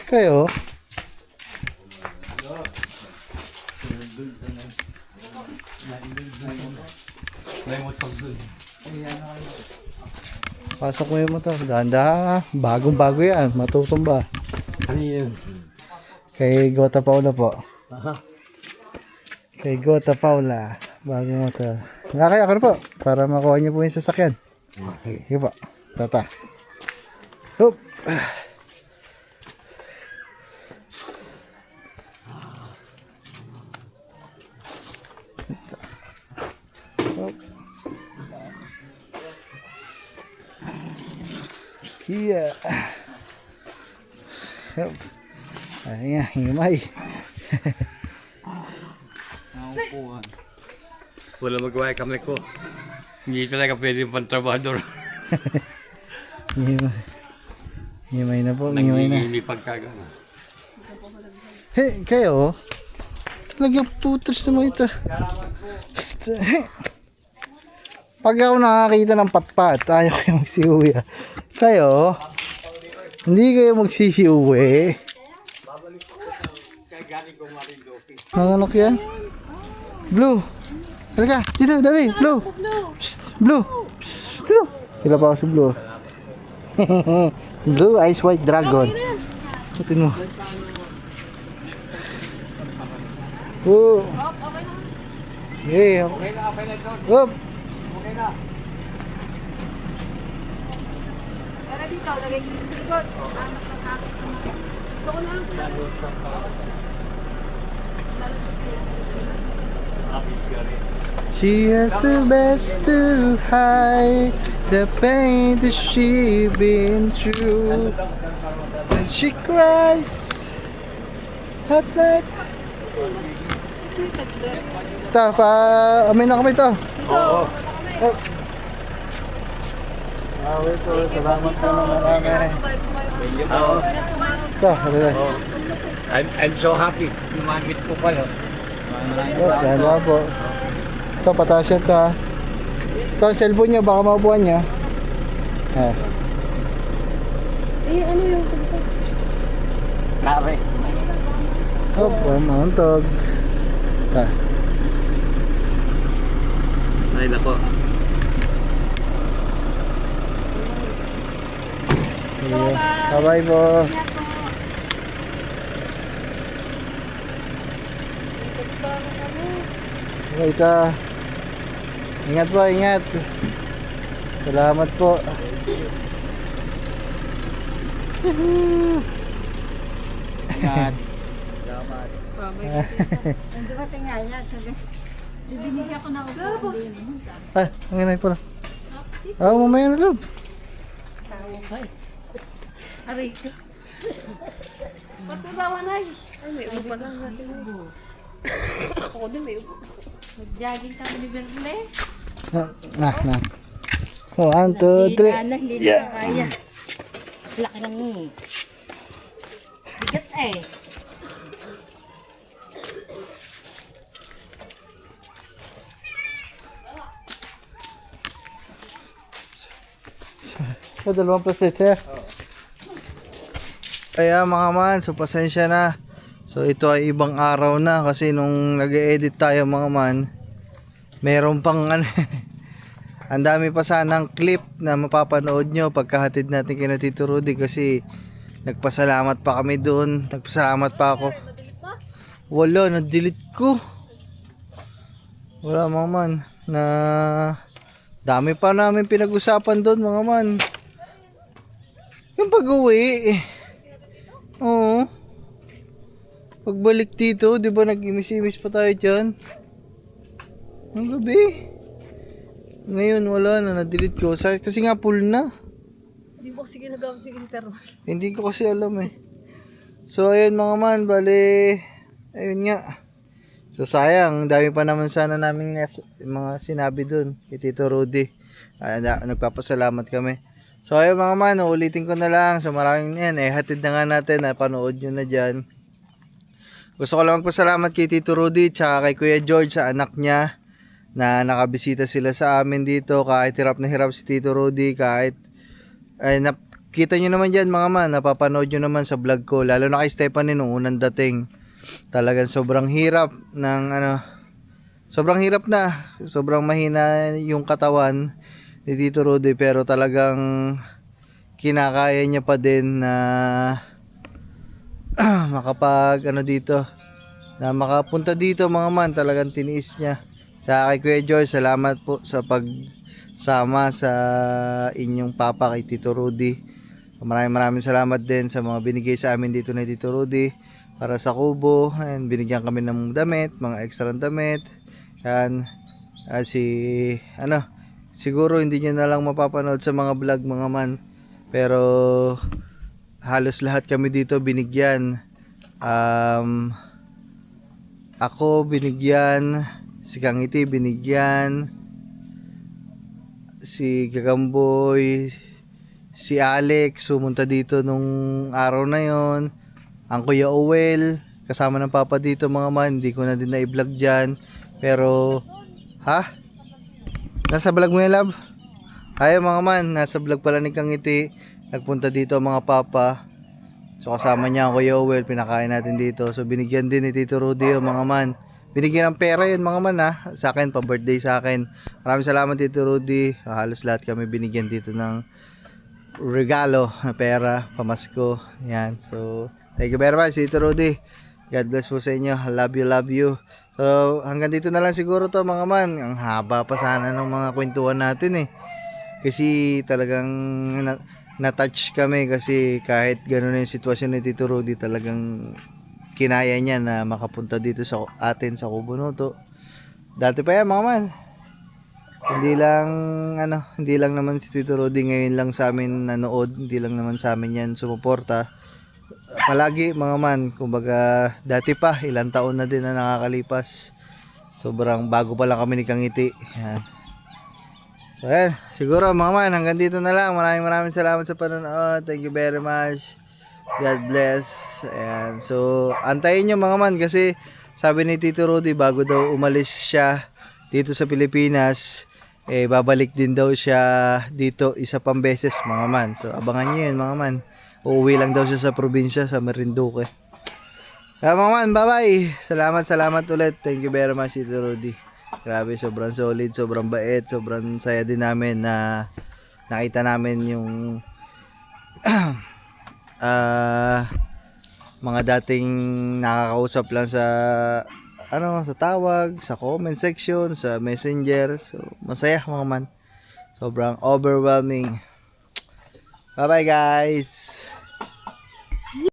Kayo May motor dun. pasok mo yung motor, dahan-dahan, bagong-bago yan, matutumba. Ano yun? Kay Gota Paula po. Kay Gota Paula, bagong motor. Nakakaya ka na po, para makuha niyo po yung sasakyan. Sige po, tata. Hop. Yeah. Yup. Ay nga, himay. Wala magawa kami ko. Hindi talaga pwede pang trabador. Himay. Himay na po, himay na. Hindi pagkagana. Hey, kayo. Talagang tuters naman ito. Hey. Pag ako nakakita ng patpat, ayaw kayo magsiuwi. Kayo, hindi kayo magsisiuwi. Mga anak yan? Blue. Halika, dito, dali. Blue. Psst, Blue. Psst, dito. Kila pa ako si Blue. Blue Ice White Dragon. Ito mo. Oh. Yeah. Okay na doon. Up. Okay na. Tara dito, lagay dito sa likod. Ito ko lang, She has the best to hide the pain that she been through. When she cries at night. Ito, amin na kami ito. Oo. Wait po, salamat po na marami. Oo. Ito, halika. I'm so happy. Lumamit po kayo. Yan lang po. Ito, pataas yan ito ha. Ito, ang cellphone niya, baka maupuan niya. ano yung tugtog? Nare. Oh, mauntog. Ito. Ay, nako. Bye-bye po. Okay ka. Ingat po, ingat. Salamat po. Ingat. Hindi ba tingala? Bibigyan ako na upo. Ah, ang inay pala. Mamaya na loob. Aray ko. Ba't nagawa na eh? Ay, may ubo pa lang natin. Ako din may ubo. Nag-jogging kami ni Bernle. Na. 1, 2, 3. Hindi na kaya. Laki lang bigat eh. Dalawang process sir. Kaya mga man, so pasensya na. So ito ay ibang araw na kasi nung nag-edit tayo mga man, meron pang Ang dami pa sanang clip na mapapanood nyo pagkahatid natin kina Tito Rudy kasi nagpasalamat pa kami doon. Nagpasalamat pa ako. Wala, na-delete ko. Wala mga man. Na dami pa namin pinag-usapan doon mga man. Yung pag-uwi. Oo. Pagbalik dito, di ba nag-imis-imis pa tayo dyan? Ang gabi. Ngayon wala na, na-delete ko. Kasi nga full na. Hindi mo kasi ginagamit yung internet. Hindi ko kasi alam eh. So ayun mga man, bale, ayun nga. So sayang, dami pa naman sana namin mga sinabi dun kay Tito Rudy. Nagpapasalamat kami. So ayun mga man, ulitin ko na lang. So maraming yan, hatid na nga natin, panood nyo na dyan. Gusto ko lang magpasalamat kay Tito Rudy tsaka kay Kuya George sa anak niya na nakabisita sila sa amin dito. Kahit hirap na hirap si Tito Rudy, kahit ay nakita nyo naman dyan mga man, napapanood nyo naman sa vlog ko, lalo na kay Stephanie nung unang dating. Talagang sobrang hirap ng sobrang hirap na, sobrang mahina yung katawan ni Tito Rudy, pero talagang kinakaya niya pa din na makapag dito, na makapunta dito mga man. Talagang tiniis niya. Sa kay Kuya George, salamat po sa pagsama sa inyong papa kay Tito Rudy. Maraming salamat din sa mga binigay sa amin dito ni Tito Rudy para sa kubo. And binigyan kami ng damit, mga extra damit. Yan. Siguro hindi nyo na lang mapapanood sa mga vlog mga man. Pero halos lahat kami dito binigyan. Ako binigyan, si Kangiti binigyan, si Gagamboy, si Alex pumunta dito nung araw na yon, ang Kuya Owel kasama ng papa dito mga man. Hindi ko na din na-vlog dyan, pero nasa vlog mo yan love? Ay mga man, nasa vlog pala ni Kangiti. Nagpunta dito mga papa. So kasama niya ang Kuya Owel, pinakain natin dito. So binigyan din ni Tito Rudy mga man. Binigyan ng pera yun mga man sa akin, pa-birthday sa akin. Maraming salamat Tito Rudy. Halos lahat kami binigyan dito ng regalo na pera, pamasko. Yan. So thank you very much Tito Rudy. God bless po sa inyo. Love you. So hanggang dito na lang siguro to mga man. Ang haba pa sana ng mga kwentuhan natin eh. Kasi talagang na-touch kami kasi kahit gano'n yung sitwasyon ni Tito Rudy, talagang kinaya niya na makapunta dito sa atin sa Kubunuto. Dati pa yan mga man. Hindi lang naman si Tito Rudy ngayon lang sa amin nanood, hindi lang naman sa amin yan sumuporta. Palagi mga man, kumbaga dati pa, ilang taon na din na nakakalipas. Sobrang bago pa lang kami ni Kangiti. Yan. So ayan, siguro mga man, hanggang dito na lang. Maraming salamat sa panonood. Thank you very much. God bless. Ayan. So, antayin nyo mga man kasi sabi ni Tito Rudy bago daw umalis siya dito sa Pilipinas, babalik din daw siya dito isa pang beses mga man. So, abangan nyo yun mga man. Uuwi lang daw siya sa probinsya, sa Marinduque. Kaya mga man, bye-bye. Salamat ulit. Thank you very much Tito Rudy. Grabe, sobrang solid, sobrang bait, sobrang saya din namin na nakita namin yung mga dating nakakausap lang sa sa tawag, sa comment section, sa messenger. So masaya mga man, sobrang overwhelming. Bye bye guys.